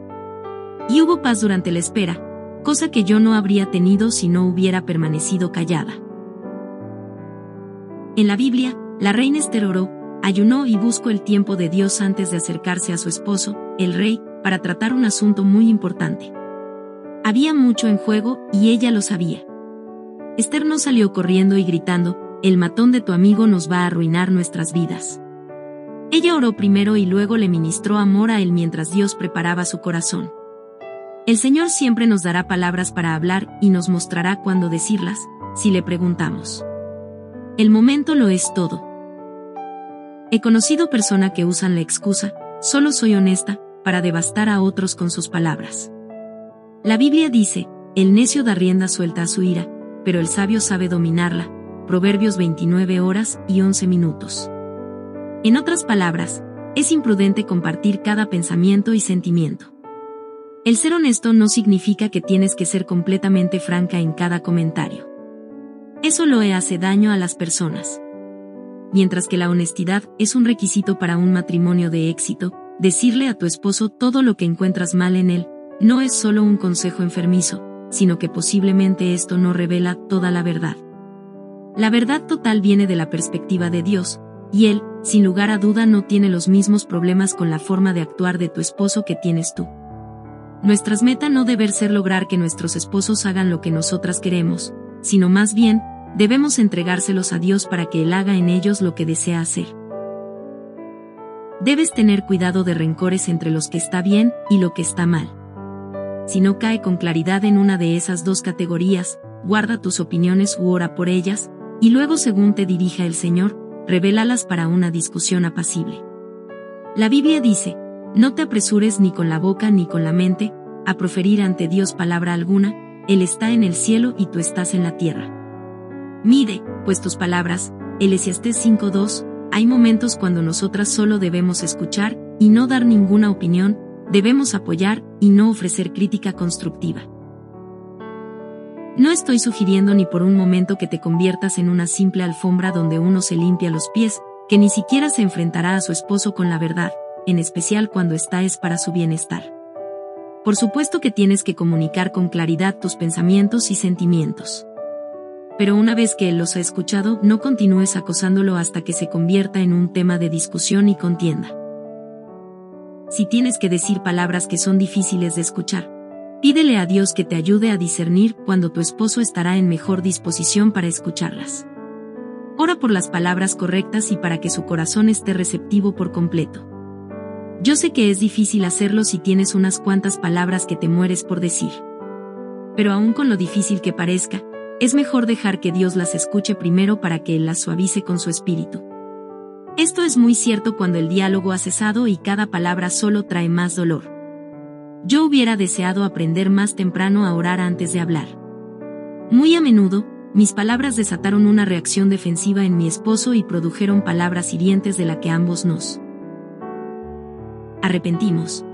Y hubo paz durante la espera, cosa que yo no habría tenido si no hubiera permanecido callada. En la Biblia, la reina Esther oró, ayunó y buscó el tiempo de Dios antes de acercarse a su esposo, el rey, para tratar un asunto muy importante. Había mucho en juego y ella lo sabía. Esther no salió corriendo y gritando, el matón de tu amigo nos va a arruinar nuestras vidas. Ella oró primero y luego le ministró amor a él mientras Dios preparaba su corazón. El Señor siempre nos dará palabras para hablar y nos mostrará cuándo decirlas, si le preguntamos. El momento lo es todo. He conocido personas que usan la excusa, solo soy honesta, para devastar a otros con sus palabras. La Biblia dice, el necio da rienda suelta a su ira, pero el sabio sabe dominarla. Proverbios 29 horas y 11 minutos. En otras palabras, es imprudente compartir cada pensamiento y sentimiento. El ser honesto no significa que tienes que ser completamente franca en cada comentario. Eso le hace daño a las personas. Mientras que la honestidad es un requisito para un matrimonio de éxito, decirle a tu esposo todo lo que encuentras mal en él, no es solo un consejo enfermizo, sino que posiblemente esto no revela toda la verdad. La verdad total viene de la perspectiva de Dios, y Él, sin lugar a duda, no tiene los mismos problemas con la forma de actuar de tu esposo que tienes tú. Nuestras metas no deben ser lograr que nuestros esposos hagan lo que nosotras queremos, sino más bien, debemos entregárselos a Dios para que Él haga en ellos lo que desea hacer. Debes tener cuidado de rencores entre los que está bien y lo que está mal. Si no cae con claridad en una de esas dos categorías, guarda tus opiniones u ora por ellas, y luego según te dirija el Señor, revélalas para una discusión apacible. La Biblia dice, no te apresures ni con la boca ni con la mente, a proferir ante Dios palabra alguna, Él está en el cielo y tú estás en la tierra. Mide, pues tus palabras, Eclesiastés 5:2, hay momentos cuando nosotras solo debemos escuchar, y no dar ninguna opinión, debemos apoyar, y no ofrecer crítica constructiva. No estoy sugiriendo ni por un momento que te conviertas en una simple alfombra donde uno se limpia los pies, que ni siquiera se enfrentará a su esposo con la verdad, en especial cuando esta es para su bienestar. Por supuesto que tienes que comunicar con claridad tus pensamientos y sentimientos. Pero una vez que él los ha escuchado, no continúes acosándolo hasta que se convierta en un tema de discusión y contienda. Si tienes que decir palabras que son difíciles de escuchar, pídele a Dios que te ayude a discernir cuando tu esposo estará en mejor disposición para escucharlas. Ora por las palabras correctas y para que su corazón esté receptivo por completo. Yo sé que es difícil hacerlo si tienes unas cuantas palabras que te mueres por decir. Pero aun con lo difícil que parezca, es mejor dejar que Dios las escuche primero para que Él las suavice con su espíritu. Esto es muy cierto cuando el diálogo ha cesado y cada palabra solo trae más dolor. Yo hubiera deseado aprender más temprano a orar antes de hablar. Muy a menudo, mis palabras desataron una reacción defensiva en mi esposo y produjeron palabras hirientes de la que ambos nos arrepentimos.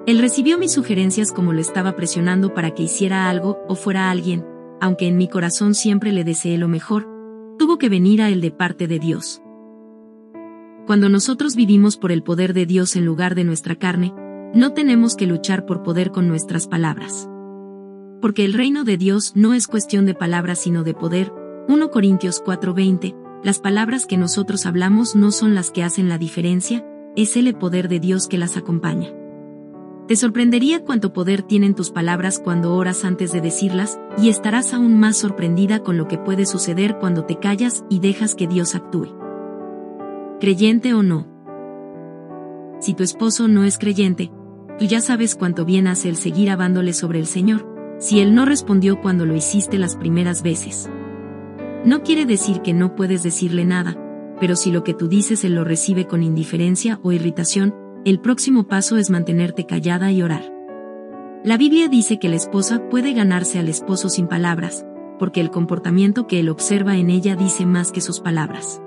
Él recibió mis sugerencias como lo estaba presionando para que hiciera algo o fuera alguien, aunque en mi corazón siempre le deseé lo mejor, tuvo que venir a él de parte de Dios. Cuando nosotros vivimos por el poder de Dios en lugar de nuestra carne, no tenemos que luchar por poder con nuestras palabras. Porque el reino de Dios no es cuestión de palabras sino de poder. 1 Corintios 4:20, las palabras que nosotros hablamos no son las que hacen la diferencia, es el poder de Dios que las acompaña. Te sorprendería cuánto poder tienen tus palabras cuando oras antes de decirlas, y estarás aún más sorprendida con lo que puede suceder cuando te callas y dejas que Dios actúe. ¿Creyente o no? Si tu esposo no es creyente, tú ya sabes cuánto bien hace el seguir hablándole sobre el Señor, si él no respondió cuando lo hiciste las primeras veces. No quiere decir que no puedes decirle nada, pero si lo que tú dices él lo recibe con indiferencia o irritación, el próximo paso es mantenerte callada y orar. La Biblia dice que la esposa puede ganarse al esposo sin palabras, porque el comportamiento que él observa en ella dice más que sus palabras.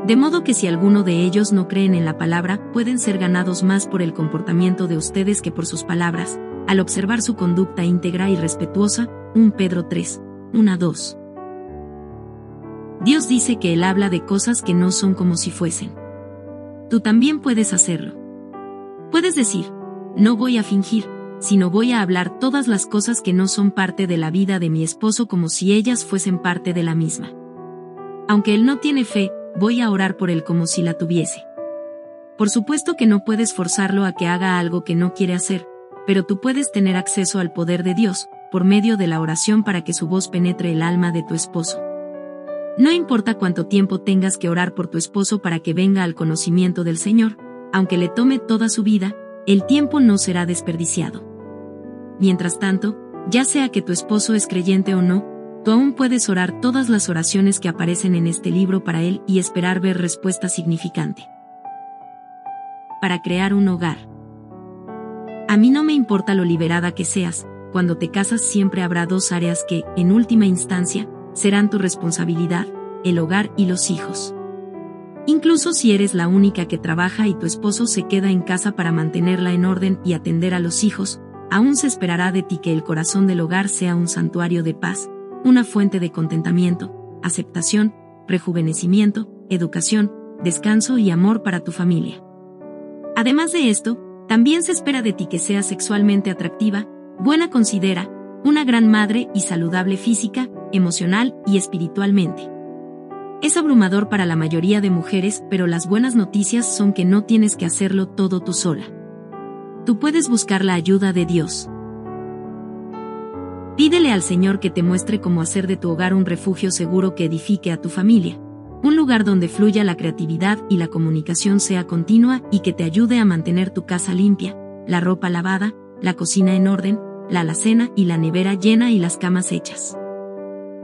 De modo que si alguno de ellos no creen en la palabra, pueden ser ganados más por el comportamiento de ustedes que por sus palabras, al observar su conducta íntegra y respetuosa. 1 Pedro 3, 1-2. Dios dice que Él habla de cosas que no son como si fuesen. Tú también puedes hacerlo. Puedes decir, no voy a fingir, sino voy a hablar todas las cosas que no son parte de la vida de mi esposo como si ellas fuesen parte de la misma. Aunque él no tiene fe, voy a orar por él como si la tuviese. Por supuesto que no puedes forzarlo a que haga algo que no quiere hacer, pero tú puedes tener acceso al poder de Dios, por medio de la oración para que su voz penetre el alma de tu esposo. No importa cuánto tiempo tengas que orar por tu esposo para que venga al conocimiento del Señor, aunque le tome toda su vida, el tiempo no será desperdiciado. Mientras tanto, ya sea que tu esposo es creyente o no, tú aún puedes orar todas las oraciones que aparecen en este libro para él y esperar ver respuesta significante. Para crear un hogar. A mí no me importa lo liberada que seas, cuando te casas siempre habrá dos áreas que, en última instancia, serán tu responsabilidad, el hogar y los hijos. Incluso si eres la única que trabaja y tu esposo se queda en casa para mantenerla en orden y atender a los hijos, aún se esperará de ti que el corazón del hogar sea un santuario de paz, una fuente de contentamiento, aceptación, rejuvenecimiento, educación, descanso y amor para tu familia. Además de esto, también se espera de ti que seas sexualmente atractiva, buena considera, una gran madre y saludable física, emocional y espiritualmente. Es abrumador para la mayoría de mujeres, pero las buenas noticias son que no tienes que hacerlo todo tú sola. Tú puedes buscar la ayuda de Dios. Pídele al Señor que te muestre cómo hacer de tu hogar un refugio seguro que edifique a tu familia, un lugar donde fluya la creatividad y la comunicación sea continua y que te ayude a mantener tu casa limpia, la ropa lavada, la cocina en orden, la alacena y la nevera llena y las camas hechas.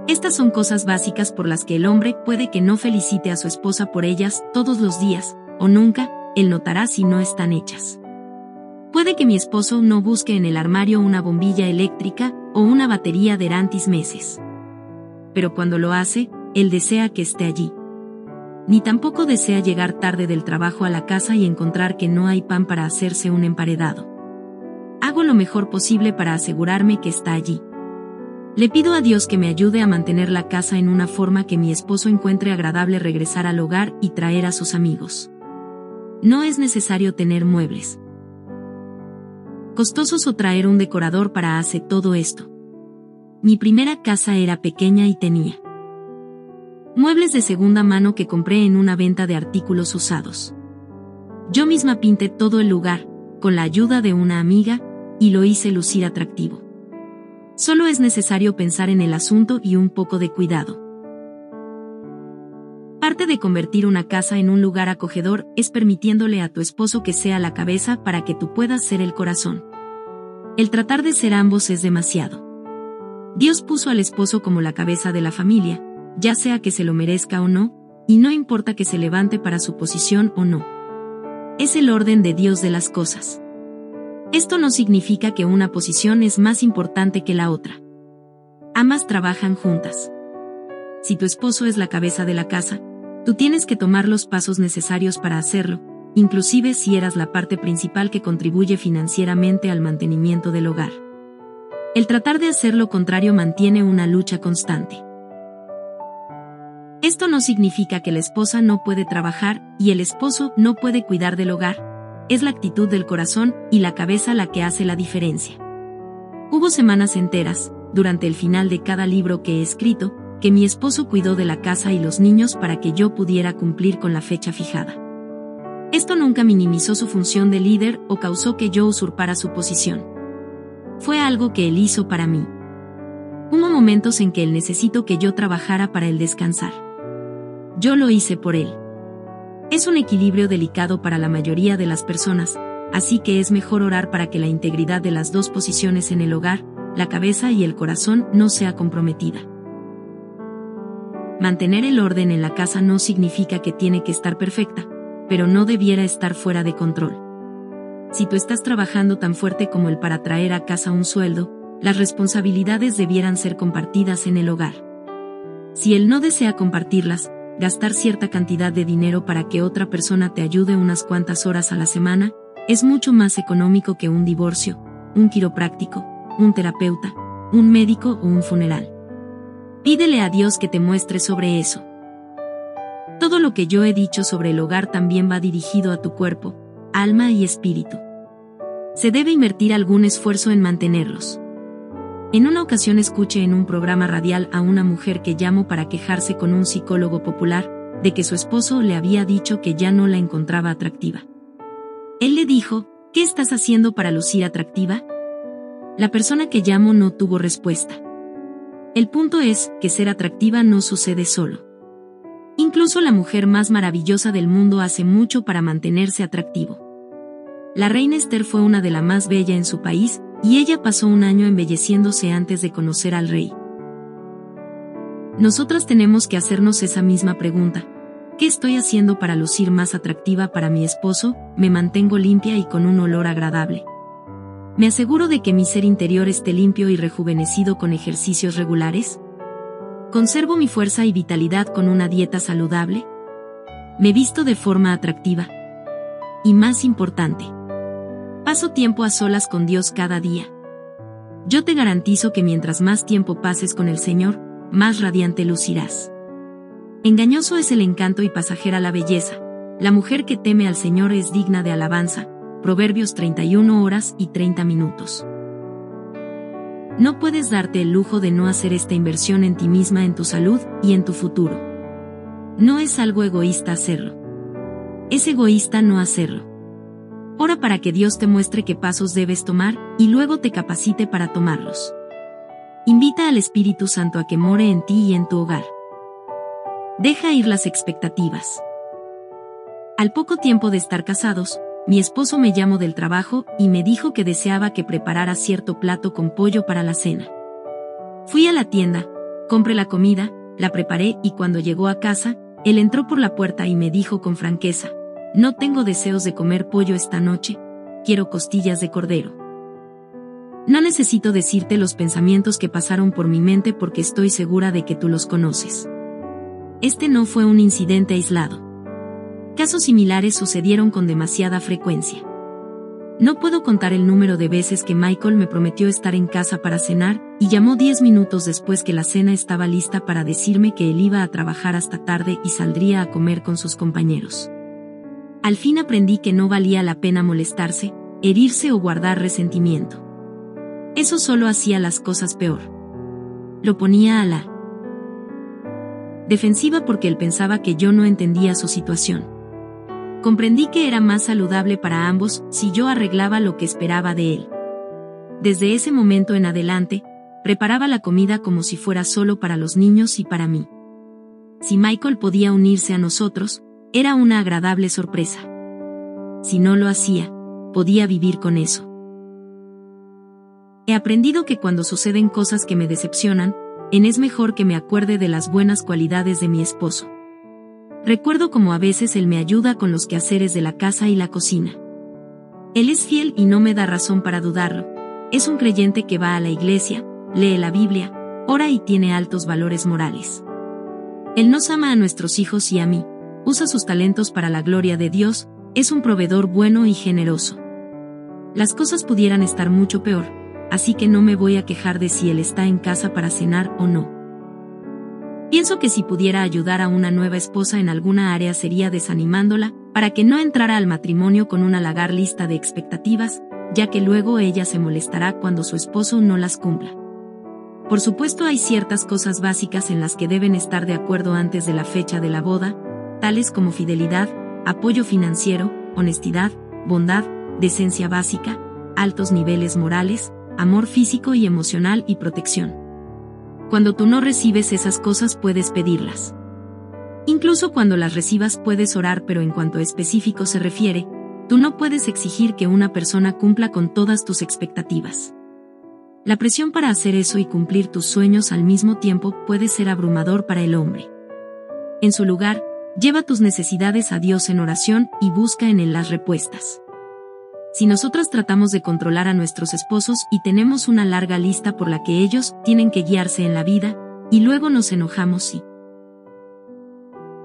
Estas son cosas básicas por las que el hombre puede que no felicite a su esposa por ellas todos los días, o nunca, él notará si no están hechas. Puede que mi esposo no busque en el armario una bombilla eléctrica o una batería durante meses. Pero cuando lo hace, él desea que esté allí. Ni tampoco desea llegar tarde del trabajo a la casa y encontrar que no hay pan para hacerse un emparedado. Hago lo mejor posible para asegurarme que está allí. Le pido a Dios que me ayude a mantener la casa en una forma que mi esposo encuentre agradable regresar al hogar y traer a sus amigos. No es necesario tener muebles costosos o traer un decorador para hacer todo esto. Mi primera casa era pequeña y tenía muebles de segunda mano que compré en una venta de artículos usados. Yo misma pinté todo el lugar, con la ayuda de una amiga, y lo hice lucir atractivo. Solo es necesario pensar en el asunto y un poco de cuidado. Parte de convertir una casa en un lugar acogedor es permitiéndole a tu esposo que sea la cabeza para que tú puedas ser el corazón. El tratar de ser ambos es demasiado. Dios puso al esposo como la cabeza de la familia, ya sea que se lo merezca o no, y no importa que se levante para su posición o no. Es el orden de Dios de las cosas. Esto no significa que una posición es más importante que la otra. Ambas trabajan juntas. Si tu esposo es la cabeza de la casa, tú tienes que tomar los pasos necesarios para hacerlo, inclusive si eras la parte principal que contribuye financieramente al mantenimiento del hogar. El tratar de hacer lo contrario mantiene una lucha constante. Esto no significa que la esposa no puede trabajar y el esposo no puede cuidar del hogar. Es la actitud del corazón y la cabeza la que hace la diferencia. Hubo semanas enteras, durante el final de cada libro que he escrito, que mi esposo cuidó de la casa y los niños para que yo pudiera cumplir con la fecha fijada. Esto nunca minimizó su función de líder o causó que yo usurpara su posición. Fue algo que él hizo para mí. Hubo momentos en que él necesitó que yo trabajara para él descansar. Yo lo hice por él. Es un equilibrio delicado para la mayoría de las personas, así que es mejor orar para que la integridad de las dos posiciones en el hogar, la cabeza y el corazón, no sea comprometida. Mantener el orden en la casa no significa que tiene que estar perfecta, pero no debiera estar fuera de control. Si tú estás trabajando tan fuerte como él para traer a casa un sueldo, las responsabilidades debieran ser compartidas en el hogar. Si él no desea compartirlas, gastar cierta cantidad de dinero para que otra persona te ayude unas cuantas horas a la semana, es mucho más económico que un divorcio, un quiropráctico, un terapeuta, un médico o un funeral. Pídele a Dios que te muestre sobre eso. Todo lo que yo he dicho sobre el hogar también va dirigido a tu cuerpo, alma y espíritu. Se debe invertir algún esfuerzo en mantenerlos. En una ocasión escuché en un programa radial a una mujer que llamó para quejarse con un psicólogo popular, de que su esposo le había dicho que ya no la encontraba atractiva. Él le dijo, ¿qué estás haciendo para lucir atractiva? La persona que llamó no tuvo respuesta. El punto es que ser atractiva no sucede solo. Incluso la mujer más maravillosa del mundo hace mucho para mantenerse atractivo. La reina Esther fue una de las más bellas en su país, y ella pasó un año embelleciéndose antes de conocer al rey. Nosotras tenemos que hacernos esa misma pregunta. ¿Qué estoy haciendo para lucir más atractiva para mi esposo? ¿Me mantengo limpia y con un olor agradable? ¿Me aseguro de que mi ser interior esté limpio y rejuvenecido con ejercicios regulares? ¿Conservo mi fuerza y vitalidad con una dieta saludable? ¿Me visto de forma atractiva? Y más importante, paso tiempo a solas con Dios cada día. Yo te garantizo que mientras más tiempo pases con el Señor, más radiante lucirás. Engañoso es el encanto y pasajera la belleza. La mujer que teme al Señor es digna de alabanza. Proverbios 31 horas y 30 minutos. No puedes darte el lujo de no hacer esta inversión en ti misma, en tu salud y en tu futuro. No es algo egoísta hacerlo. Es egoísta no hacerlo. Ora para que Dios te muestre qué pasos debes tomar y luego te capacite para tomarlos. Invita al Espíritu Santo a que more en ti y en tu hogar. Deja ir las expectativas. Al poco tiempo de estar casados, mi esposo me llamó del trabajo y me dijo que deseaba que preparara cierto plato con pollo para la cena. Fui a la tienda, compré la comida, la preparé y cuando llegó a casa, él entró por la puerta y me dijo con franqueza, no tengo deseos de comer pollo esta noche, quiero costillas de cordero. No necesito decirte los pensamientos que pasaron por mi mente porque estoy segura de que tú los conoces. Este no fue un incidente aislado. Casos similares sucedieron con demasiada frecuencia. No puedo contar el número de veces que Michael me prometió estar en casa para cenar, y llamó 10 minutos después que la cena estaba lista para decirme que él iba a trabajar hasta tarde y saldría a comer con sus compañeros. Al fin aprendí que no valía la pena molestarse, herirse o guardar resentimiento. Eso solo hacía las cosas peor. Lo ponía a la defensiva porque él pensaba que yo no entendía su situación. Comprendí que era más saludable para ambos si yo arreglaba lo que esperaba de él. Desde ese momento en adelante, preparaba la comida como si fuera solo para los niños y para mí. Si Michael podía unirse a nosotros, era una agradable sorpresa. Si no lo hacía, podía vivir con eso. He aprendido que cuando suceden cosas que me decepcionan, es mejor que me acuerde de las buenas cualidades de mi esposo. Recuerdo cómo a veces él me ayuda con los quehaceres de la casa y la cocina. Él es fiel y no me da razón para dudarlo. Es un creyente que va a la iglesia, lee la Biblia, ora y tiene altos valores morales. Él nos ama a nuestros hijos y a mí, usa sus talentos para la gloria de Dios, es un proveedor bueno y generoso. Las cosas pudieran estar mucho peor, así que no me voy a quejar de si él está en casa para cenar o no. Pienso que si pudiera ayudar a una nueva esposa en alguna área sería desanimándola, para que no entrara al matrimonio con una larga lista de expectativas, ya que luego ella se molestará cuando su esposo no las cumpla. Por supuesto, hay ciertas cosas básicas en las que deben estar de acuerdo antes de la fecha de la boda, tales como fidelidad, apoyo financiero, honestidad, bondad, decencia básica, altos niveles morales, amor físico y emocional y protección. Cuando tú no recibes esas cosas puedes pedirlas. Incluso cuando las recibas puedes orar, pero en cuanto a específico se refiere, tú no puedes exigir que una persona cumpla con todas tus expectativas. La presión para hacer eso y cumplir tus sueños al mismo tiempo puede ser abrumador para el hombre. En su lugar, lleva tus necesidades a Dios en oración y busca en Él las respuestas. Si nosotras tratamos de controlar a nuestros esposos y tenemos una larga lista por la que ellos tienen que guiarse en la vida, y luego nos enojamos y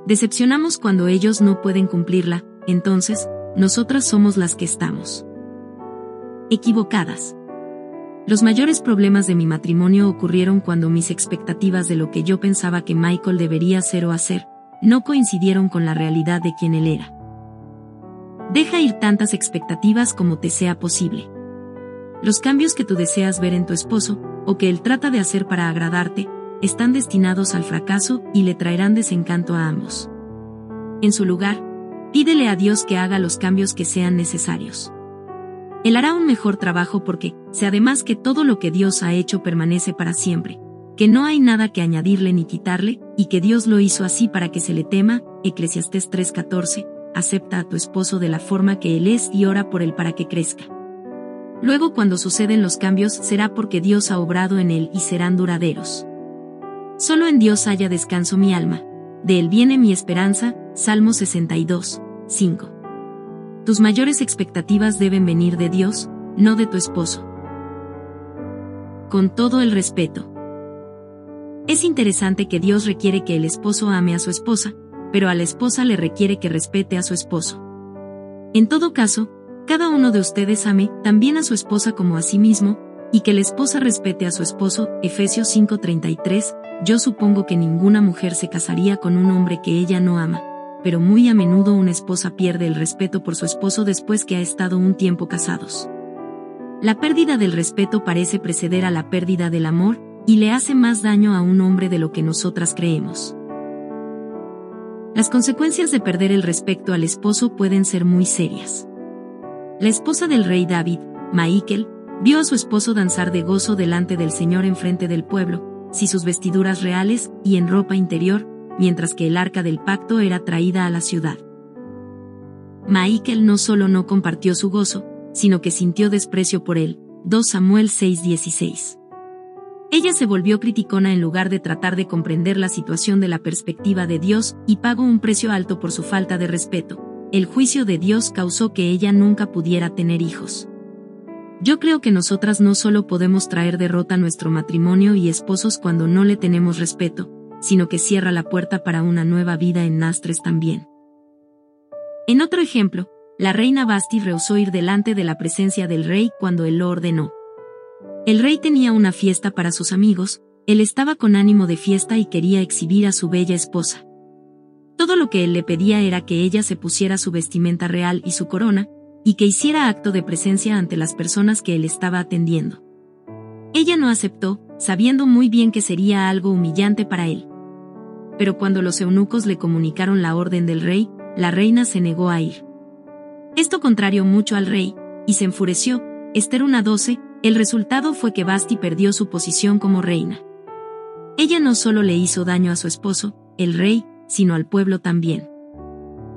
decepcionamos cuando ellos no pueden cumplirla, entonces, nosotras somos las que estamos equivocadas. Los mayores problemas de mi matrimonio ocurrieron cuando mis expectativas de lo que yo pensaba que Michael debería ser o hacer, no coincidieron con la realidad de quien él era. Deja ir tantas expectativas como te sea posible. Los cambios que tú deseas ver en tu esposo, o que él trata de hacer para agradarte, están destinados al fracaso y le traerán desencanto a ambos. En su lugar, pídele a Dios que haga los cambios que sean necesarios. Él hará un mejor trabajo porque, sé además que todo lo que Dios ha hecho permanece para siempre, que no hay nada que añadirle ni quitarle, y que Dios lo hizo así para que se le tema, Eclesiastés 3:14, acepta a tu esposo de la forma que él es y ora por él para que crezca. Luego cuando suceden los cambios será porque Dios ha obrado en él y serán duraderos. Solo en Dios haya descanso mi alma, de él viene mi esperanza, Salmo 62:5. Tus mayores expectativas deben venir de Dios, no de tu esposo. Con todo el respeto. Es interesante que Dios requiere que el esposo ame a su esposa, pero a la esposa le requiere que respete a su esposo. En todo caso, cada uno de ustedes ame también a su esposa como a sí mismo, y que la esposa respete a su esposo, Efesios 5:33, yo supongo que ninguna mujer se casaría con un hombre que ella no ama, pero muy a menudo una esposa pierde el respeto por su esposo después que ha estado un tiempo casados. La pérdida del respeto parece preceder a la pérdida del amor, y le hace más daño a un hombre de lo que nosotras creemos. Las consecuencias de perder el respeto al esposo pueden ser muy serias. La esposa del rey David, Michal, vio a su esposo danzar de gozo delante del Señor enfrente del pueblo, sin sus vestiduras reales y en ropa interior, mientras que el arca del pacto era traída a la ciudad. Michal no solo no compartió su gozo, sino que sintió desprecio por él, 2 Samuel 6:16. Ella se volvió criticona en lugar de tratar de comprender la situación de la perspectiva de Dios y pagó un precio alto por su falta de respeto. El juicio de Dios causó que ella nunca pudiera tener hijos. Yo creo que nosotras no solo podemos traer derrota a nuestro matrimonio y esposos cuando no le tenemos respeto, sino que cierra la puerta para una nueva vida en Nastres también. En otro ejemplo, la reina Vasti rehusó ir delante de la presencia del rey cuando él lo ordenó. El rey tenía una fiesta para sus amigos, él estaba con ánimo de fiesta y quería exhibir a su bella esposa. Todo lo que él le pedía era que ella se pusiera su vestimenta real y su corona, y que hiciera acto de presencia ante las personas que él estaba atendiendo. Ella no aceptó, sabiendo muy bien que sería algo humillante para él. Pero cuando los eunucos le comunicaron la orden del rey, la reina se negó a ir. Esto contrarió mucho al rey, y se enfureció. Ester 1:12, el resultado fue que Vasti perdió su posición como reina. Ella no solo le hizo daño a su esposo, el rey, sino al pueblo también.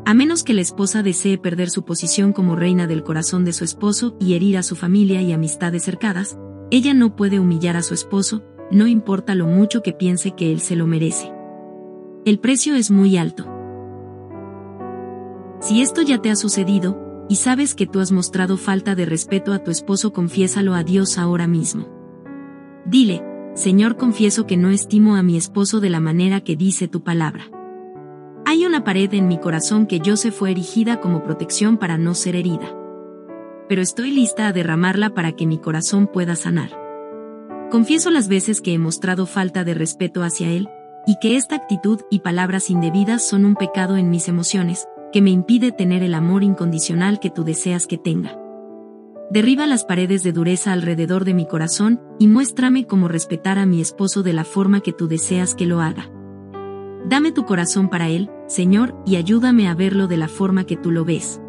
A menos que la esposa desee perder su posición como reina del corazón de su esposo y herir a su familia y amistades cercanas, ella no puede humillar a su esposo, no importa lo mucho que piense que él se lo merece. El precio es muy alto. Si esto ya te ha sucedido, y sabes que tú has mostrado falta de respeto a tu esposo, confiésalo a Dios ahora mismo. Dile, Señor, confieso que no estimo a mi esposo de la manera que dice tu palabra. Hay una pared en mi corazón que yo sé fue erigida como protección para no ser herida. Pero estoy lista a derramarla para que mi corazón pueda sanar. Confieso las veces que he mostrado falta de respeto hacia él, y que esta actitud y palabras indebidas son un pecado en mis emociones, que me impide tener el amor incondicional que tú deseas que tenga. Derriba las paredes de dureza alrededor de mi corazón, y muéstrame cómo respetar a mi esposo de la forma que tú deseas que lo haga. Dame tu corazón para él, Señor, y ayúdame a verlo de la forma que tú lo ves.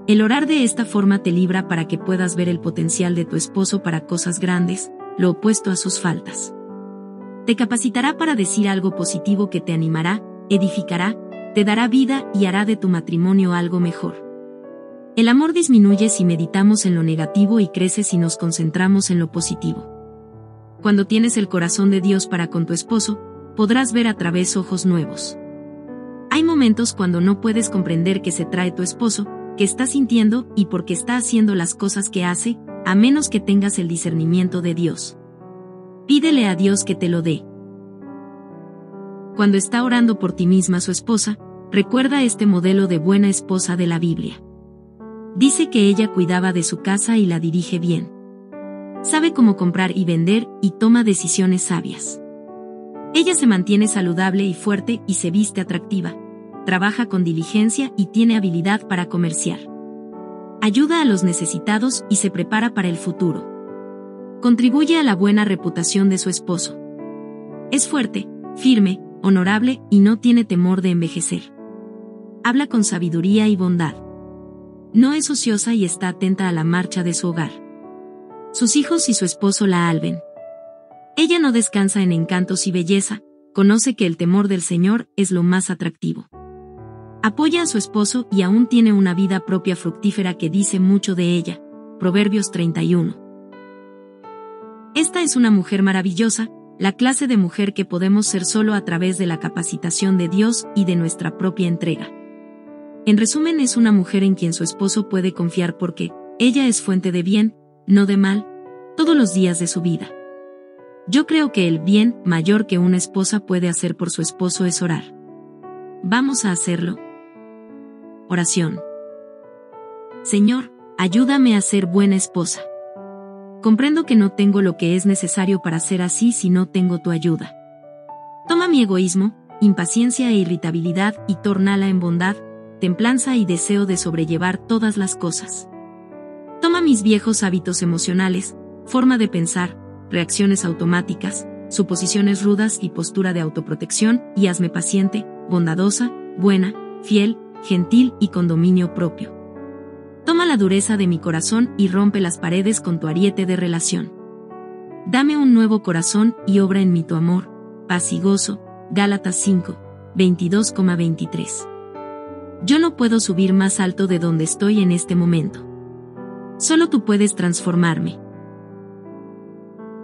El orar de esta forma te libra para que puedas ver el potencial de tu esposo para cosas grandes, lo opuesto a sus faltas. Te capacitará para decir algo positivo que te animará, edificará, te dará vida y hará de tu matrimonio algo mejor. El amor disminuye si meditamos en lo negativo y crece si nos concentramos en lo positivo. Cuando tienes el corazón de Dios para con tu esposo, podrás ver a través ojos nuevos. Hay momentos cuando no puedes comprender qué se trae tu esposo, qué está sintiendo y por qué está haciendo las cosas que hace, a menos que tengas el discernimiento de Dios. Pídele a Dios que te lo dé. Cuando está orando por ti misma su esposa, recuerda este modelo de buena esposa de la Biblia. Dice que ella cuidaba de su casa y la dirige bien. Sabe cómo comprar y vender y toma decisiones sabias. Ella se mantiene saludable y fuerte y se viste atractiva. Trabaja con diligencia y tiene habilidad para comerciar. Ayuda a los necesitados y se prepara para el futuro. Contribuye a la buena reputación de su esposo. Es fuerte, firme, honorable y no tiene temor de envejecer. Habla con sabiduría y bondad. No es ociosa y está atenta a la marcha de su hogar. Sus hijos y su esposo la alben. Ella no descansa en encantos y belleza, conoce que el temor del Señor es lo más atractivo. Apoya a su esposo y aún tiene una vida propia fructífera que dice mucho de ella. Proverbios 31. Esta es una mujer maravillosa, la clase de mujer que podemos ser solo a través de la capacitación de Dios y de nuestra propia entrega. En resumen, es una mujer en quien su esposo puede confiar porque ella es fuente de bien, no de mal, todos los días de su vida. Yo creo que el bien mayor que una esposa puede hacer por su esposo es orar. Vamos a hacerlo. Oración. Señor, ayúdame a ser buena esposa. Comprendo que no tengo lo que es necesario para ser así si no tengo tu ayuda. Toma mi egoísmo, impaciencia e irritabilidad y tórnala en bondad, templanza y deseo de sobrellevar todas las cosas. Toma mis viejos hábitos emocionales, forma de pensar, reacciones automáticas, suposiciones rudas y postura de autoprotección, y hazme paciente, bondadosa, buena, fiel, gentil y con dominio propio. Toma la dureza de mi corazón y rompe las paredes con tu ariete de relación. Dame un nuevo corazón y obra en mí tu amor, paz y gozo. Gálatas 5, 22,23. Yo no puedo subir más alto de donde estoy en este momento. Solo tú puedes transformarme.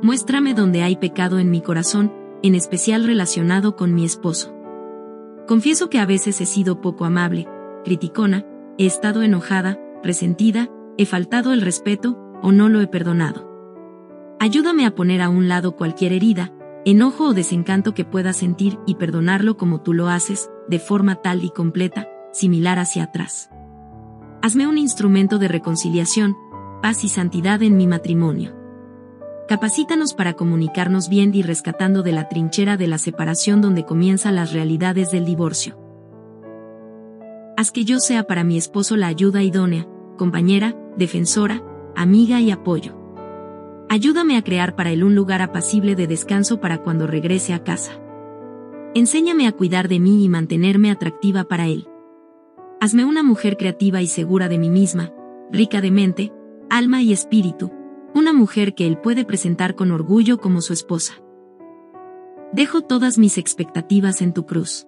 Muéstrame donde hay pecado en mi corazón, en especial relacionado con mi esposo. Confieso que a veces he sido poco amable, criticona, he estado enojada, resentida, he faltado el respeto, o no lo he perdonado. Ayúdame a poner a un lado cualquier herida, enojo o desencanto que pueda sentir y perdonarlo como tú lo haces, de forma tal y completa, similar hacia atrás. Hazme un instrumento de reconciliación, paz y santidad en mi matrimonio. Capacítanos para comunicarnos bien y rescatando de la trinchera de la separación donde comienzan las realidades del divorcio. Haz que yo sea para mi esposo la ayuda idónea, compañera, defensora, amiga y apoyo. Ayúdame a crear para él un lugar apacible de descanso para cuando regrese a casa. Enséñame a cuidar de mí y mantenerme atractiva para él. Hazme una mujer creativa y segura de mí misma, rica de mente, alma y espíritu, una mujer que él puede presentar con orgullo como su esposa. Dejo todas mis expectativas en tu cruz.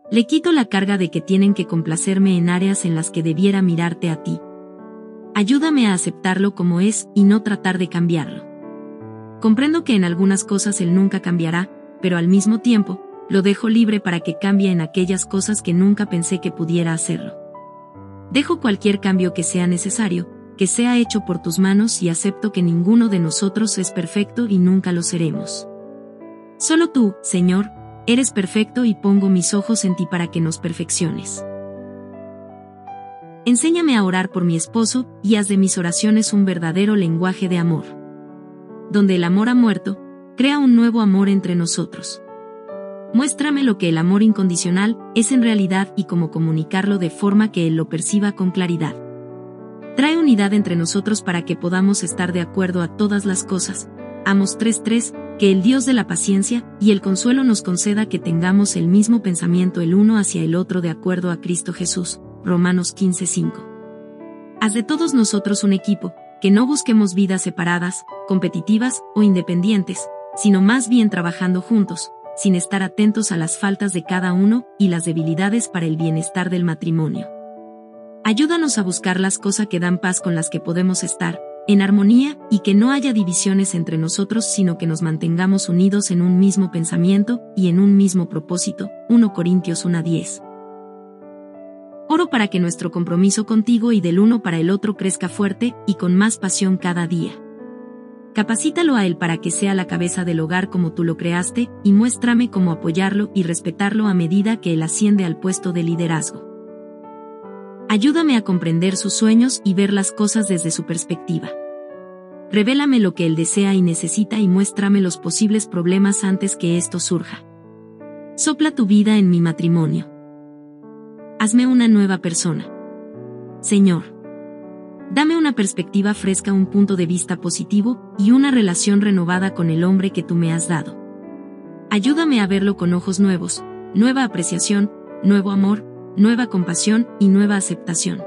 Le quito la carga de que tienen que complacerme en áreas en las que debiera mirarte a ti. Ayúdame a aceptarlo como es y no tratar de cambiarlo. Comprendo que en algunas cosas él nunca cambiará, pero al mismo tiempo, lo dejo libre para que cambie en aquellas cosas que nunca pensé que pudiera hacerlo. Dejo cualquier cambio que sea necesario, que sea hecho por tus manos y acepto que ninguno de nosotros es perfecto y nunca lo seremos. Solo tú, Señor, eres perfecto y pongo mis ojos en ti para que nos perfecciones. Enséñame a orar por mi esposo y haz de mis oraciones un verdadero lenguaje de amor. Donde el amor ha muerto, crea un nuevo amor entre nosotros. Muéstrame lo que el amor incondicional es en realidad y cómo comunicarlo de forma que él lo perciba con claridad. Trae unidad entre nosotros para que podamos estar de acuerdo a todas las cosas. Amos 3:3, que el Dios de la paciencia y el consuelo nos conceda que tengamos el mismo pensamiento el uno hacia el otro de acuerdo a Cristo Jesús. Romanos 15:5. Haz de todos nosotros un equipo, que no busquemos vidas separadas, competitivas o independientes, sino más bien trabajando juntos, sin estar atentos a las faltas de cada uno y las debilidades para el bienestar del matrimonio. Ayúdanos a buscar las cosas que dan paz con las que podemos estar en armonía y que no haya divisiones entre nosotros sino que nos mantengamos unidos en un mismo pensamiento y en un mismo propósito. 1 Corintios 1:10. Oro para que nuestro compromiso contigo y del uno para el otro crezca fuerte y con más pasión cada día. Capacítalo a él para que sea la cabeza del hogar como tú lo creaste, y muéstrame cómo apoyarlo y respetarlo a medida que él asciende al puesto de liderazgo. Ayúdame a comprender sus sueños y ver las cosas desde su perspectiva. Revélame lo que él desea y necesita y muéstrame los posibles problemas antes que esto surja. Sopla tu vida en mi matrimonio. Hazme una nueva persona. Señor, dame una perspectiva fresca, un punto de vista positivo y una relación renovada con el hombre que tú me has dado. Ayúdame a verlo con ojos nuevos, nueva apreciación, nuevo amor, nueva compasión y nueva aceptación.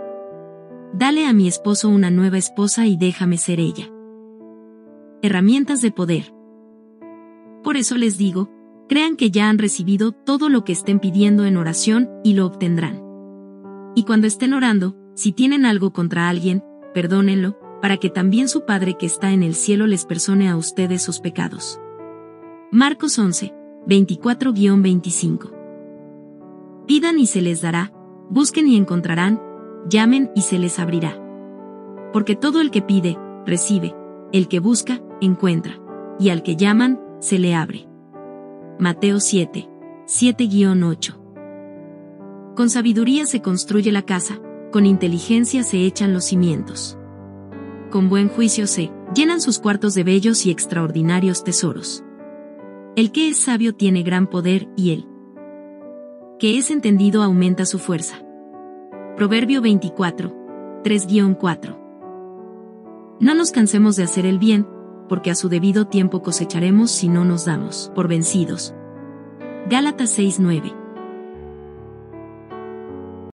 Dale a mi esposo una nueva esposa y déjame ser ella. Herramientas de poder. Por eso les digo, crean que ya han recibido todo lo que estén pidiendo en oración y lo obtendrán. Y cuando estén orando, si tienen algo contra alguien, perdónenlo, para que también su Padre que está en el cielo les perdone a ustedes sus pecados. Marcos 11, 24-25. Pidan y se les dará, busquen y encontrarán, llamen y se les abrirá. Porque todo el que pide, recibe, el que busca, encuentra, y al que llaman, se le abre. Mateo 7, 7-8. Con sabiduría se construye la casa, con inteligencia se echan los cimientos. Con buen juicio se llenan sus cuartos de bellos y extraordinarios tesoros. El que es sabio tiene gran poder y él que es entendido aumenta su fuerza. Proverbio 24, 3-4. No nos cansemos de hacer el bien, porque a su debido tiempo cosecharemos si no nos damos por vencidos. Gálatas 6:9.